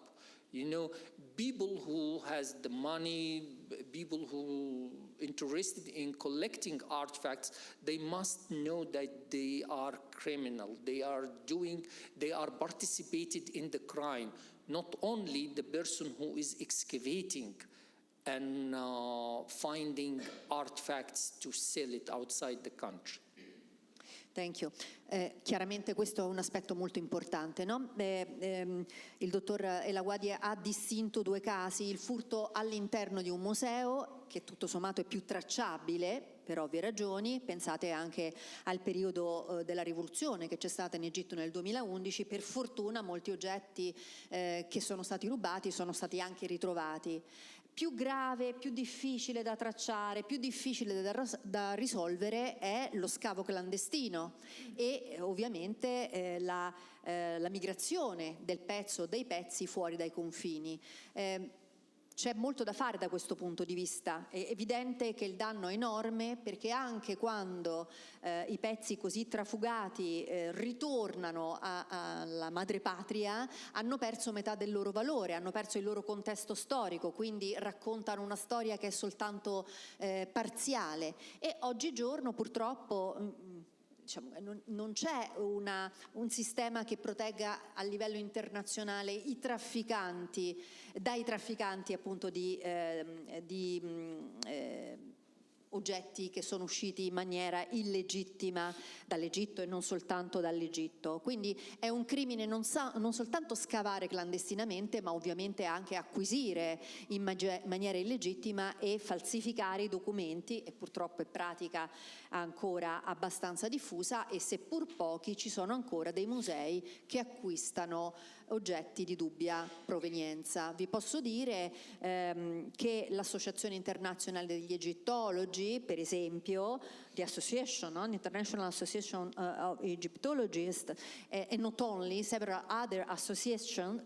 You know, people who has the money, people who interested in collecting artifacts, they must know that they are criminal. They are participated in the crime. Not only the person who is excavating and finding artifacts to sell it outside the country. Thank you. Chiaramente questo è un aspetto molto importante, no? Il dottor El Awady ha distinto due casi: il furto all'interno di un museo, che tutto sommato è più tracciabile per ovvie ragioni. Pensate anche al periodo della rivoluzione che c'è stata in Egitto nel 2011. Per fortuna molti oggetti che sono stati rubati sono stati anche ritrovati. Più grave, più difficile da tracciare, più difficile da risolvere è lo scavo clandestino e ovviamente la migrazione del pezzo o dei pezzi fuori dai confini. C'è molto da fare da questo punto di vista. È evidente che il danno è enorme, perché anche quando i pezzi così trafugati ritornano alla madrepatria, hanno perso metà del loro valore, hanno perso il loro contesto storico, quindi raccontano una storia che è soltanto parziale. E oggigiorno purtroppo diciamo, non c'è un sistema che protegga a livello internazionale i trafficanti, dai trafficanti appunto di oggetti che sono usciti in maniera illegittima dall'Egitto e non soltanto dall'Egitto. Quindi è un crimine non soltanto scavare clandestinamente, ma ovviamente anche acquisire in maniera illegittima e falsificare i documenti, e purtroppo è pratica ancora abbastanza diffusa, e seppur pochi ci sono ancora dei musei che acquistano oggetti di dubbia provenienza. Vi posso dire che l'Associazione Internazionale degli Egittologi, per esempio, the Association, International Association of Egyptologists, and not only, several other associations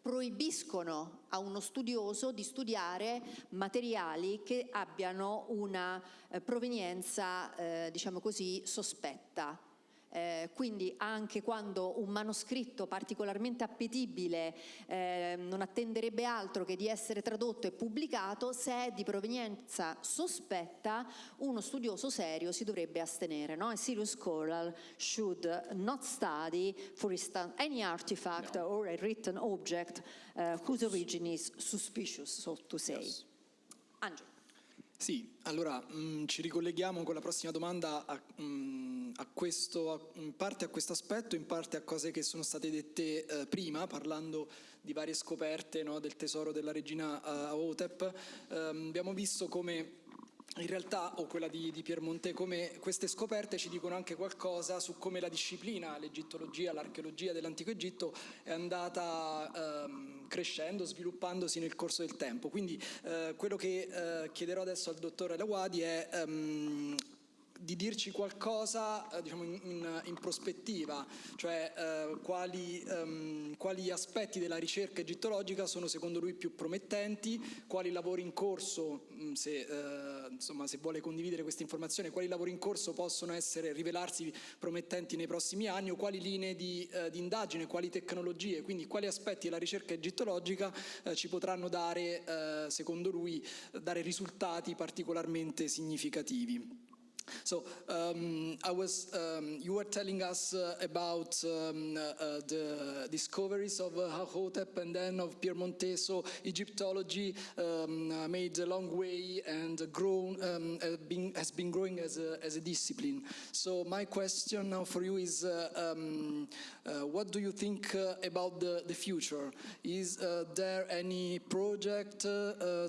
proibiscono a uno studioso di studiare materiali che abbiano una provenienza, diciamo così, sospetta. Quindi anche quando un manoscritto particolarmente appetibile non attenderebbe altro che di essere tradotto e pubblicato, se è di provenienza sospetta, uno studioso serio si dovrebbe astenere, no? A serious scholar should not study, for instance, any artifact or a written object whose origin is suspicious, so to say. Yes. Angelo. Sì, allora ci ricolleghiamo con la prossima domanda a questo, in parte a questo aspetto, in parte a cose che sono state dette prima, parlando di varie scoperte, no, del tesoro della regina Amenhotep. Abbiamo visto come in realtà, o quella di Piemonte, come queste scoperte ci dicono anche qualcosa su come la disciplina, l'egittologia, l'archeologia dell'antico Egitto è andata crescendo, sviluppandosi nel corso del tempo. Quindi quello che chiederò adesso al dottor el Awady è di dirci qualcosa, diciamo, in prospettiva, cioè quali aspetti della ricerca egittologica sono secondo lui più promettenti, quali lavori in corso, se vuole condividere questa informazione, quali lavori in corso possono rivelarsi promettenti nei prossimi anni, o quali linee di indagine, quali tecnologie, quindi quali aspetti della ricerca egittologica ci potranno dare, secondo lui, dare risultati particolarmente significativi. So you were telling us about the discoveries of Amenhotep and then of Piemonte. So Egyptology made a long way and has been growing as a discipline. So my question now for you is, what do you think about the future? Is there any project,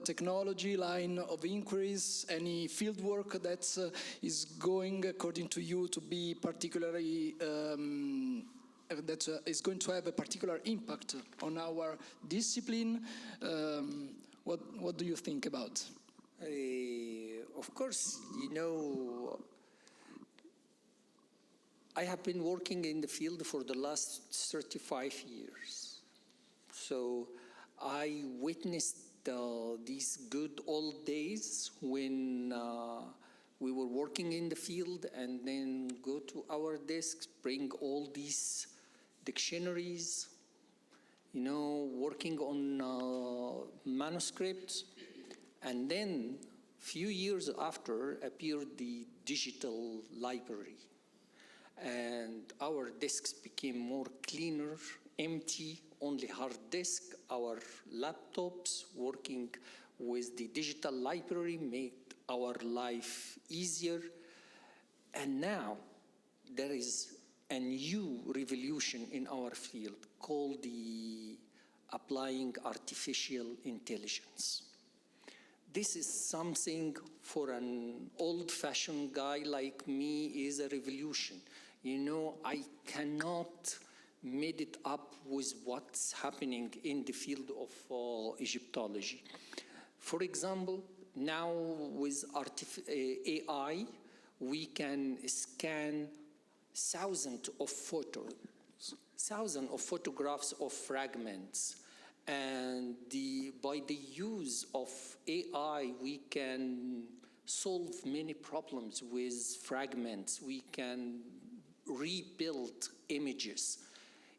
technology, line of inquiries, any fieldwork that is going, according to you, to be particularly that is going to have a particular impact on our discipline? What do you think about? Of course, you know, I have been working in the field for the last 35 years. So I witnessed these good old days when we were working in the field and then go to our desks, bring all these dictionaries, you know, working on manuscripts. And then few years after appeared the digital library. And our desks became more cleaner, empty, only hard disk. Our laptops working with the digital library made our life easier. And now there is a new revolution in our field called the applying artificial intelligence. This is something for an old-fashioned guy like me is a revolution. You know, I cannot made it up with what's happening in the field of Egyptology. For example, now with AI, we can scan thousands of photographs of fragments. And by the use of AI, we can solve many problems with fragments. We can rebuild images.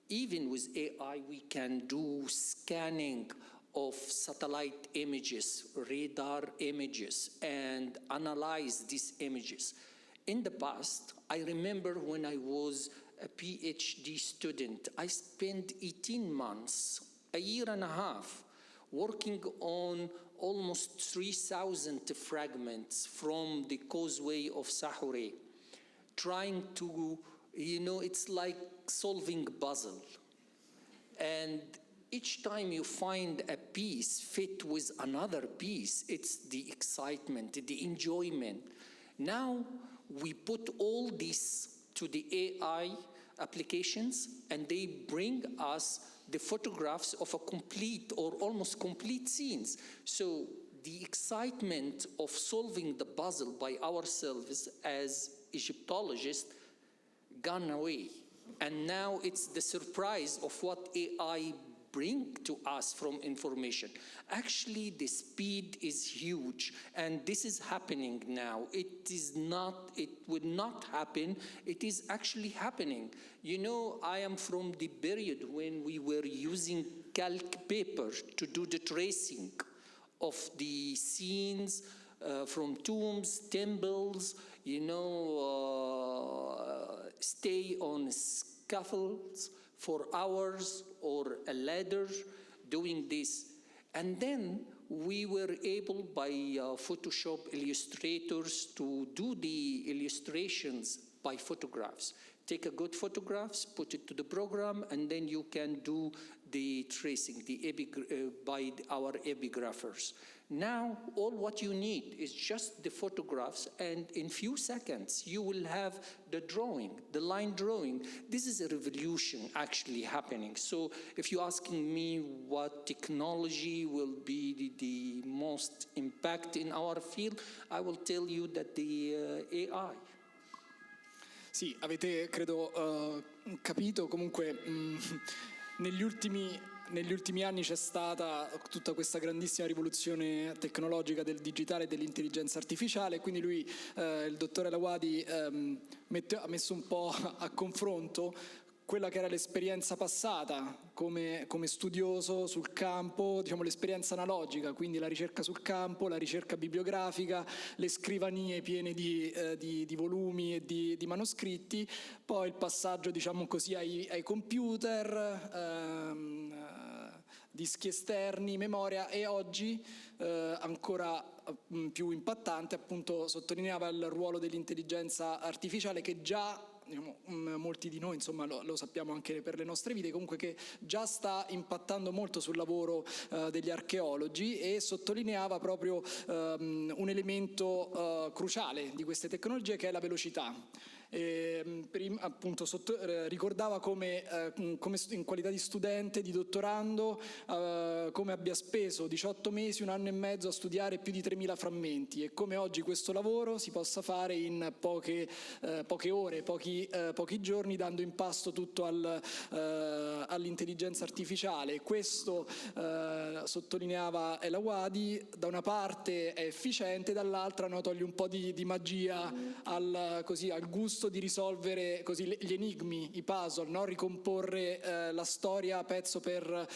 Even with AI, we can do scanning of satellite images, radar images, and analyze these images. In the past, I remember when I was a PhD student, I spent 18 months, a year and a half, working on almost 3,000 fragments from the causeway of Sahure, trying to, it's like solving a puzzle. And each time you find a piece fit with another piece, it's the excitement, the enjoyment. Now we put all this to the AI applications, and they bring us the photographs of a complete or almost complete scenes. So the excitement of solving the puzzle by ourselves as Egyptologists gone away. And now it's the surprise of what AI bring to us from information. Actually, the speed is huge, and this is happening now. It would not happen. It is actually happening. I am from the period when we were using calc paper to do the tracing of the scenes from tombs, temples, stay on scaffolds for hours or a ladder doing this. And then we were able by Photoshop illustrators to do the illustrations by photographs. Take a good photographs, put it to the program, and then you can do the tracing by our epigraphers. Now, all what you need is just the photographs, and in few seconds, you will have the drawing, the line drawing. This is a revolution actually happening. So if you're asking me what technology will be the most impact in our field, I will tell you that the AI. Sì, avete credo capito, comunque negli ultimi anni c'è stata tutta questa grandissima rivoluzione tecnologica del digitale e dell'intelligenza artificiale, quindi lui, il dottore el Awady, ha messo un po' a confronto quella che era l'esperienza passata come studioso sul campo, l'esperienza analogica, quindi la ricerca sul campo, la ricerca bibliografica, le scrivanie piene di volumi e di manoscritti, poi il passaggio, ai computer, dischi esterni, memoria, e oggi ancora più impattante, appunto, sottolineava il ruolo dell'intelligenza artificiale che già molti di noi lo sappiamo anche per le nostre vite, comunque che già sta impattando molto sul lavoro degli archeologi, e sottolineava proprio un elemento cruciale di queste tecnologie, che è la velocità. Appunto ricordava come in qualità di studente, di dottorando, come abbia speso 18 mesi, 1 anno e mezzo a studiare più di 3.000 frammenti, e come oggi questo lavoro si possa fare in poche ore, pochi giorni, dando in pasto tutto all'intelligenza artificiale. Questo sottolineava el Awady, da una parte è efficiente, dall'altra toglie un po' di magia al gusto di risolvere così gli enigmi, i puzzle, ricomporre la storia pezzo per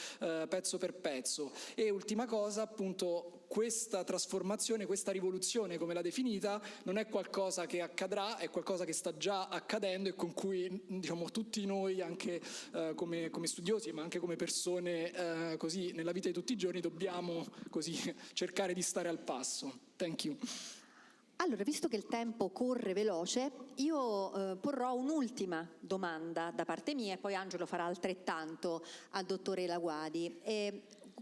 pezzo. E ultima cosa, appunto, questa trasformazione, questa rivoluzione, come l'ha definita, non è qualcosa che accadrà, è qualcosa che sta già accadendo, e con cui tutti noi, anche come studiosi, ma anche come persone così nella vita di tutti i giorni, dobbiamo cercare di stare al passo. Thank you. Allora, visto che il tempo corre veloce, io porrò un'ultima domanda da parte mia, e poi Angelo farà altrettanto al dottore el Awady.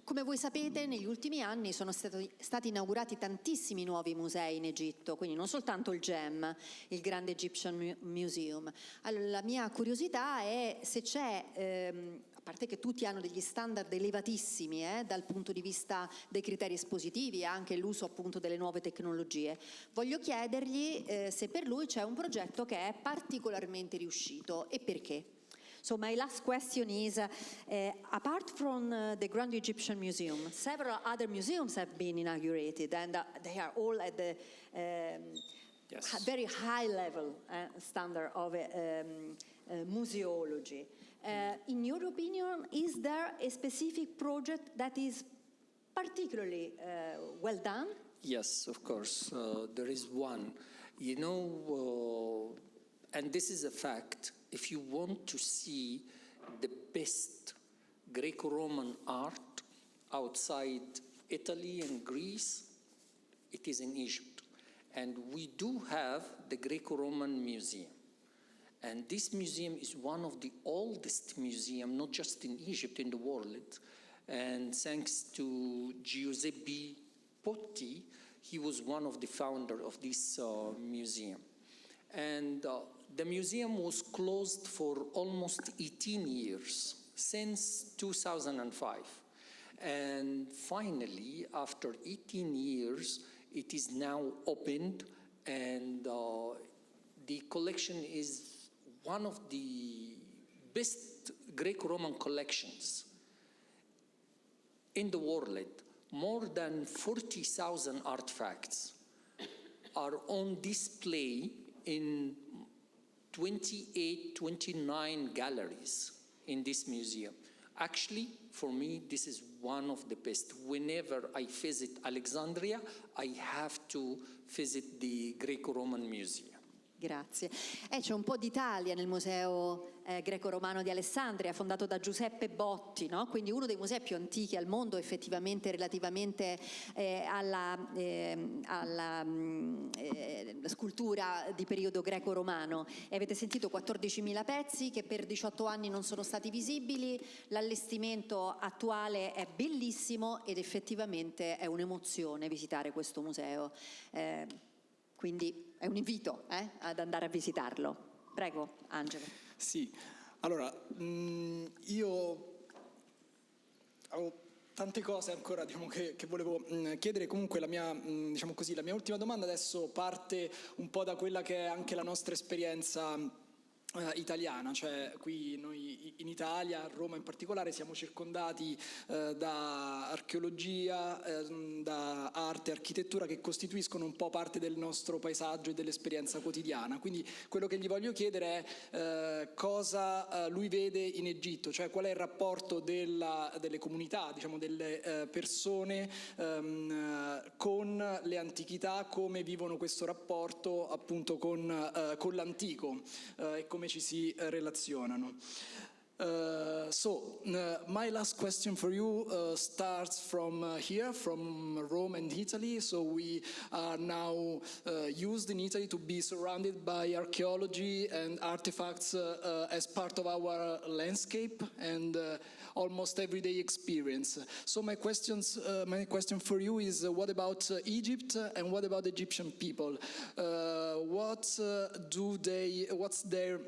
Come voi sapete, negli ultimi anni sono stati inaugurati tantissimi nuovi musei in Egitto, quindi non soltanto il GEM, il Grande Egyptian Museum. Allora, la mia curiosità è se c'è, a parte che tutti hanno degli standard elevatissimi dal punto di vista dei criteri espositivi e anche l'uso appunto delle nuove tecnologie, voglio chiedergli se per lui c'è un progetto che è particolarmente riuscito e perché. So my last question is, apart from the Grand Egyptian Museum, several other museums have been inaugurated, and they are all at the very high level standard of museology. In your opinion, is there a specific project that is particularly well done. Yes, of course. There is one. You know, and this is a fact, if you want to see the best Greco-Roman art outside Italy and Greece, it is in Egypt. And we do have the Greco-Roman Museum. And this museum is one of the oldest museums, not just in Egypt, in the world. And thanks to Giuseppe Potti, he was one of the founders of this museum. And the museum was closed for almost 18 years, since 2005. And finally, after 18 years, it is now opened, and the collection is one of the best Greco-Roman collections in the world. More than 40,000 artifacts are on display in 28, 29 galleries in this museum. Actually, for me, this is one of the best. Whenever I visit Alexandria, I have to visit the Greco-Roman Museum. Grazie. C'è un po' d'Italia nel Museo Greco-Romano di Alessandria, fondato da Giuseppe Botti, no? Quindi uno dei musei più antichi al mondo, effettivamente, relativamente alla scultura di periodo greco-romano. E avete sentito 14.000 pezzi che per 18 anni non sono stati visibili. L'allestimento attuale è bellissimo ed effettivamente è un'emozione visitare questo museo. Quindi è un invito ad andare a visitarlo. Prego, Angelo. Sì, allora, io ho tante cose ancora che volevo chiedere. Comunque la mia ultima domanda adesso parte un po' da quella che è anche la nostra esperienza italiana, cioè qui noi in Italia, a Roma in particolare, siamo circondati da archeologia, da arte e architettura che costituiscono un po' parte del nostro paesaggio e dell'esperienza quotidiana. Quindi quello che gli voglio chiedere è cosa lui vede in Egitto, cioè qual è il rapporto delle comunità, diciamo delle persone con le antichità, come vivono questo rapporto appunto con l'antico e come ci si relazionano. My last question for you starts from here, from Rome and Italy. So we are now used in Italy to be surrounded by archaeology and artifacts as part of our landscape and almost everyday experience. So my question for you is, what about Egypt and what about Egyptian people? What's their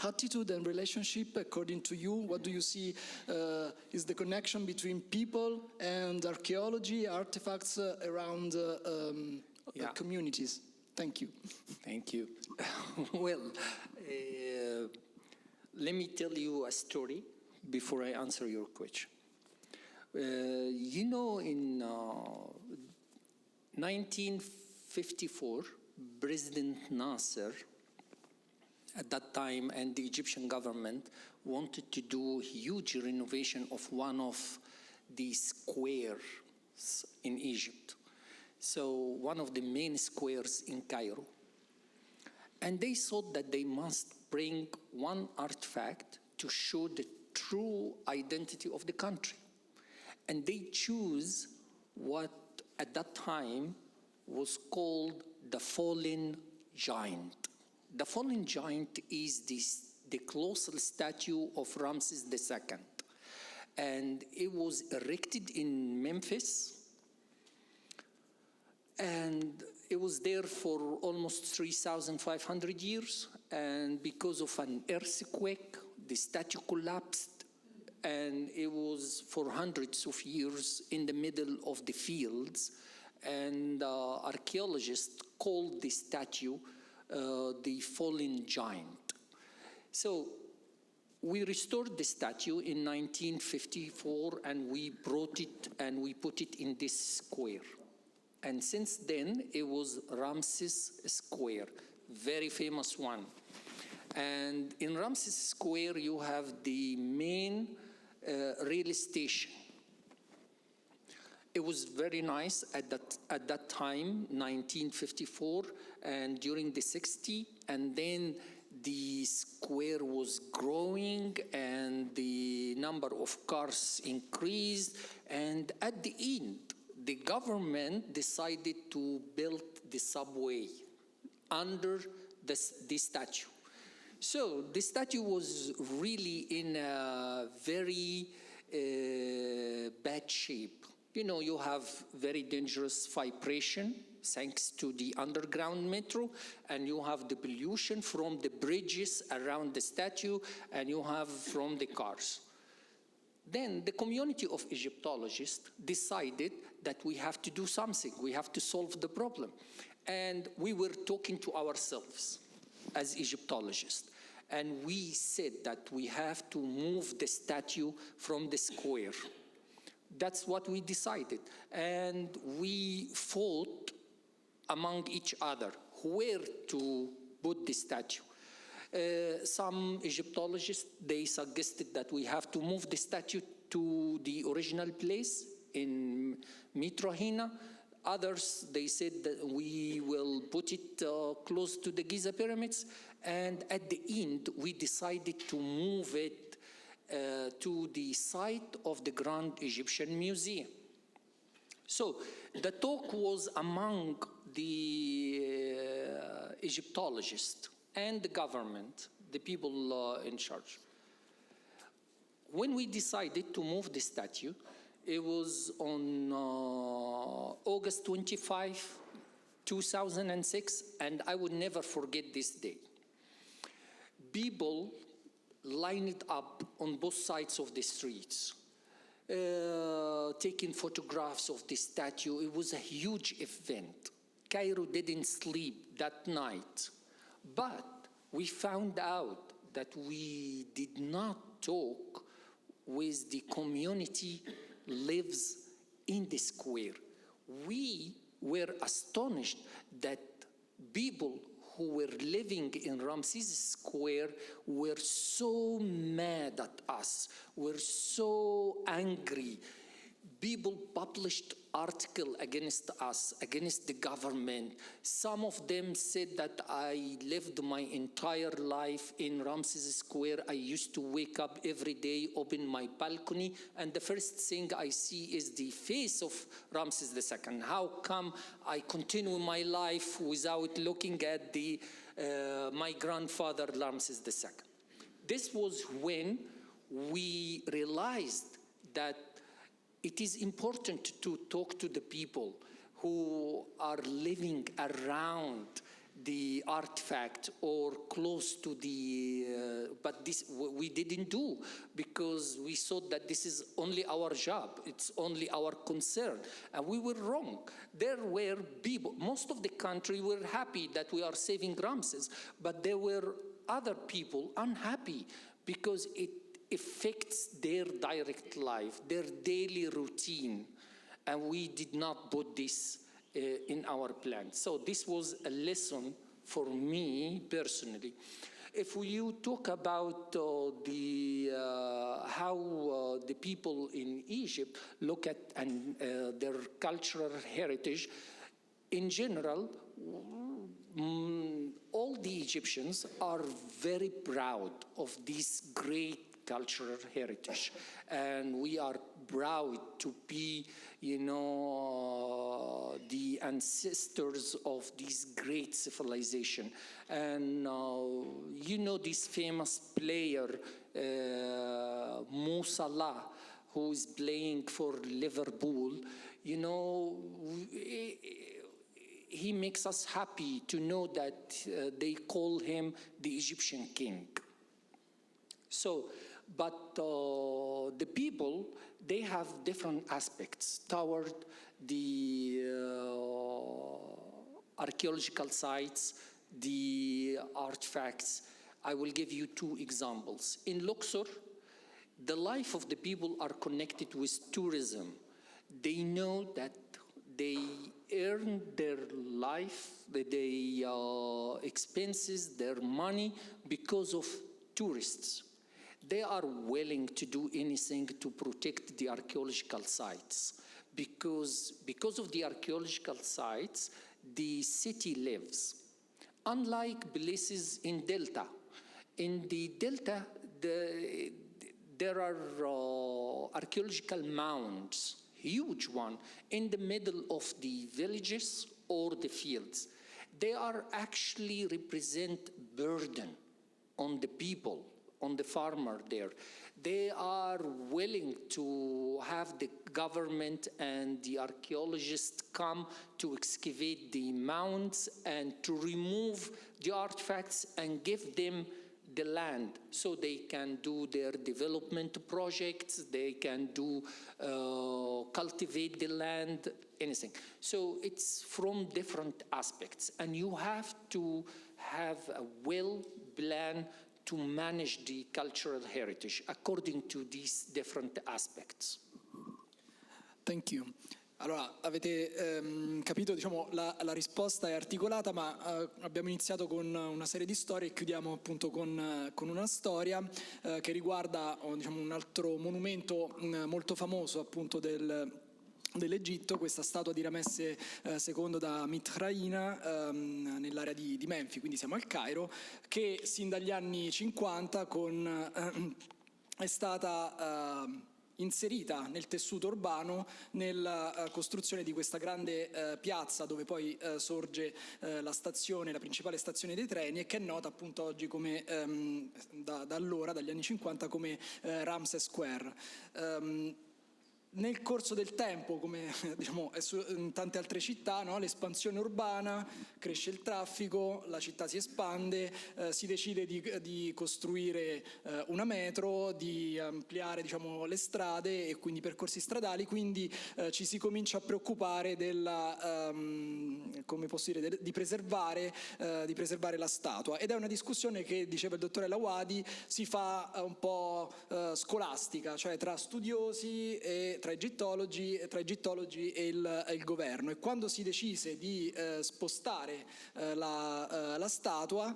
attitude and relationship according to you? What do you see is the connection between people and archaeology, artifacts around communities? Thank you. Thank you. Well, let me tell you a story before I answer your question. You know, in 1954, President Nasser, at that time, and the Egyptian government wanted to do huge renovation of one of the squares in Egypt. So one of the main squares in Cairo. And they thought that they must bring one artifact to show the true identity of the country. And they choose what at that time was called the fallen giant. The fallen giant is the colossal statue of Ramses II. And it was erected in Memphis. And it was there for almost 3,500 years. And because of an earthquake, the statue collapsed. And it was for hundreds of years in the middle of the fields. And archaeologists called the statue the fallen giant. So we restored the statue in 1954, and we brought it and we put it in this square. And since then, it was Ramses Square, very famous one. And in Ramses Square, you have the main rail station. It was very nice at that time, 1954, and during the 60s, and then the square was growing and the number of cars increased, and at the end, the government decided to build the subway under the statue. So the statue was really in a very bad shape. You know, you have very dangerous vibration thanks to the underground metro, and you have the pollution from the bridges around the statue, and you have from the cars. Then the community of Egyptologists decided that we have to do something, we have to solve the problem. And we were talking to ourselves as Egyptologists. And we said that we have to move the statue from the square. That's what we decided. And we fought among each other where to put the statue. Some Egyptologists, they suggested that we have to move the statue to the original place in Mitrohina. Others, they said that we will put it close to the Giza pyramids. And at the end, we decided to move it to the site of the Grand Egyptian Museum. So the talk was among the Egyptologists and the government, the people in charge. When we decided to move the statue, it was on August 25, 2006, and I would never forget this day. People lined up on both sides of the streets, taking photographs of the statue. It was a huge event. Cairo didn't sleep that night. But we found out that we did not talk with the community lives in the square. We were astonished that people who were living in Ramses Square were so mad at us, were so angry. People published articles against us, against the government. Some of them said that I lived my entire life in Ramses Square. I used to wake up every day, open my balcony, and the first thing I see is the face of Ramses II. How come I continue my life without looking at my grandfather, Ramses II? This was when we realized that it is important to talk to the people who are living around the artifact or close to the, but this we didn't do because we thought that this is only our job, it's only our concern, and we were wrong. There were people, most of the country were happy that we are saving Ramses, but there were other people unhappy because it affects their direct life, their daily routine, and we did not put this in our plan. So this was a lesson for me personally. If you talk about how the people in Egypt look at their cultural heritage, in general, all the Egyptians are very proud of this great cultural heritage, and we are proud to be, the ancestors of this great civilization. And this famous player, Mo Salah, who is playing for Liverpool, he makes us happy to know that they call him the Egyptian king. So, but the people, they have different aspects toward the archaeological sites, the artifacts. I will give you two examples. In Luxor, the life of the people are connected with tourism. They know that they earn their life, their expenses, their money because of tourists. They are willing to do anything to protect the archaeological sites because of the archaeological sites, the city lives. Unlike places in Delta. In the Delta, there are archaeological mounds, huge one, in the middle of the villages or the fields. They are actually represent burden on the people, on the farmer there. They are willing to have the government and the archaeologists come to excavate the mounds and to remove the artifacts and give them the land so they can do their development projects, they can do cultivate the land, anything. So it's from different aspects, and you have to have a well plan to manage the cultural heritage according to these different aspects. Thank you. Allora, avete capito, diciamo, la risposta è articolata, ma abbiamo iniziato con una serie di storie e chiudiamo appunto con una storia che riguarda, diciamo, un altro monumento molto famoso appunto dell'Egitto, questa statua di Ramesse II da Mitraina nell'area di Menfi, quindi siamo al Cairo, che sin dagli anni 50 è stata inserita nel tessuto urbano nella costruzione di questa grande piazza dove poi sorge la principale stazione dei treni, e che è nota appunto oggi come, da allora, dagli anni 50, come Ramses Square. Nel corso del tempo, come diciamo in tante altre città, no? L'espansione urbana, cresce il traffico, la città si espande, si decide di costruire una metro, di ampliare, diciamo, le strade e quindi percorsi stradali, quindi ci si comincia a preoccupare come posso dire, di preservare la statua. Ed è una discussione che, diceva il dottore el Awady, si fa un po' scolastica, cioè tra studiosi e tra egittologi e il governo. E quando si decise di spostare la statua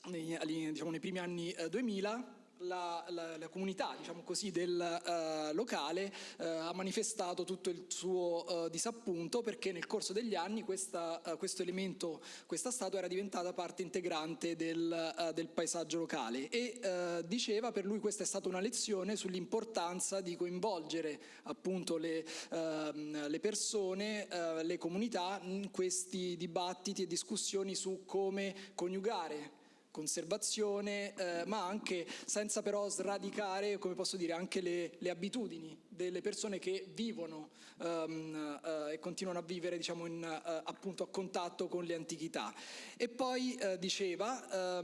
diciamo, nei primi anni 2000, la comunità, diciamo così, del locale ha manifestato tutto il suo disappunto, perché nel corso degli anni questo elemento, questa statua, era diventata parte integrante del paesaggio locale, e diceva, per lui questa è stata una lezione sull'importanza di coinvolgere appunto le persone, le comunità in questi dibattiti e discussioni su come coniugare conservazione, ma anche senza però sradicare, come posso dire, anche le abitudini delle persone che vivono e continuano a vivere, diciamo, appunto a contatto con le antichità. E poi diceva,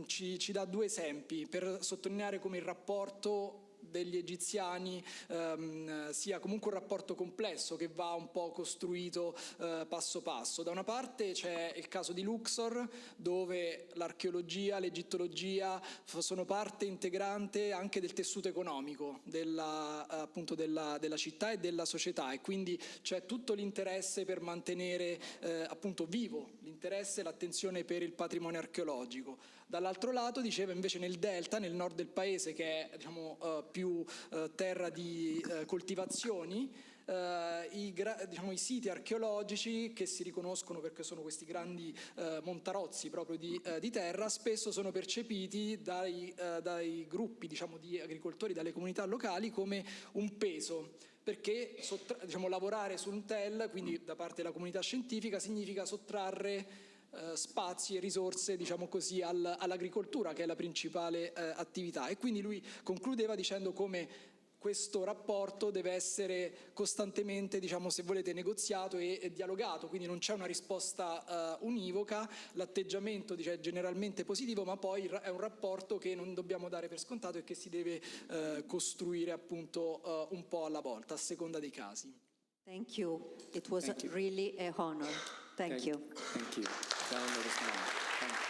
ci dà due esempi per sottolineare come il rapporto degli egiziani sia comunque un rapporto complesso che va un po' costruito passo passo. Da una parte c'è il caso di Luxor, dove l'archeologia, l'egittologia sono parte integrante anche del tessuto economico appunto della città e della società, e quindi c'è tutto l'interesse per mantenere appunto vivo l'interesse e l'attenzione per il patrimonio archeologico. Dall'altro lato, diceva, invece nel delta, nel nord del paese, che è, diciamo, più terra di coltivazioni, diciamo, i siti archeologici, che si riconoscono perché sono questi grandi montarozzi proprio di terra, spesso sono percepiti dai gruppi, diciamo, di agricoltori, dalle comunità locali, come un peso, perché diciamo, lavorare su un TEL, quindi da parte della comunità scientifica, significa sottrarre spazi e risorse, diciamo così, all'agricoltura, che è la principale attività. E quindi lui concludeva dicendo come questo rapporto deve essere costantemente, diciamo, se volete, negoziato e dialogato, quindi non c'è una risposta univoca, l'atteggiamento, dice, è generalmente positivo, ma poi è un rapporto che non dobbiamo dare per scontato e che si deve costruire appunto un po' alla volta, a seconda dei casi. Thank you. It was really a honor. Thank you. Thank you. Down the smile. Thank you.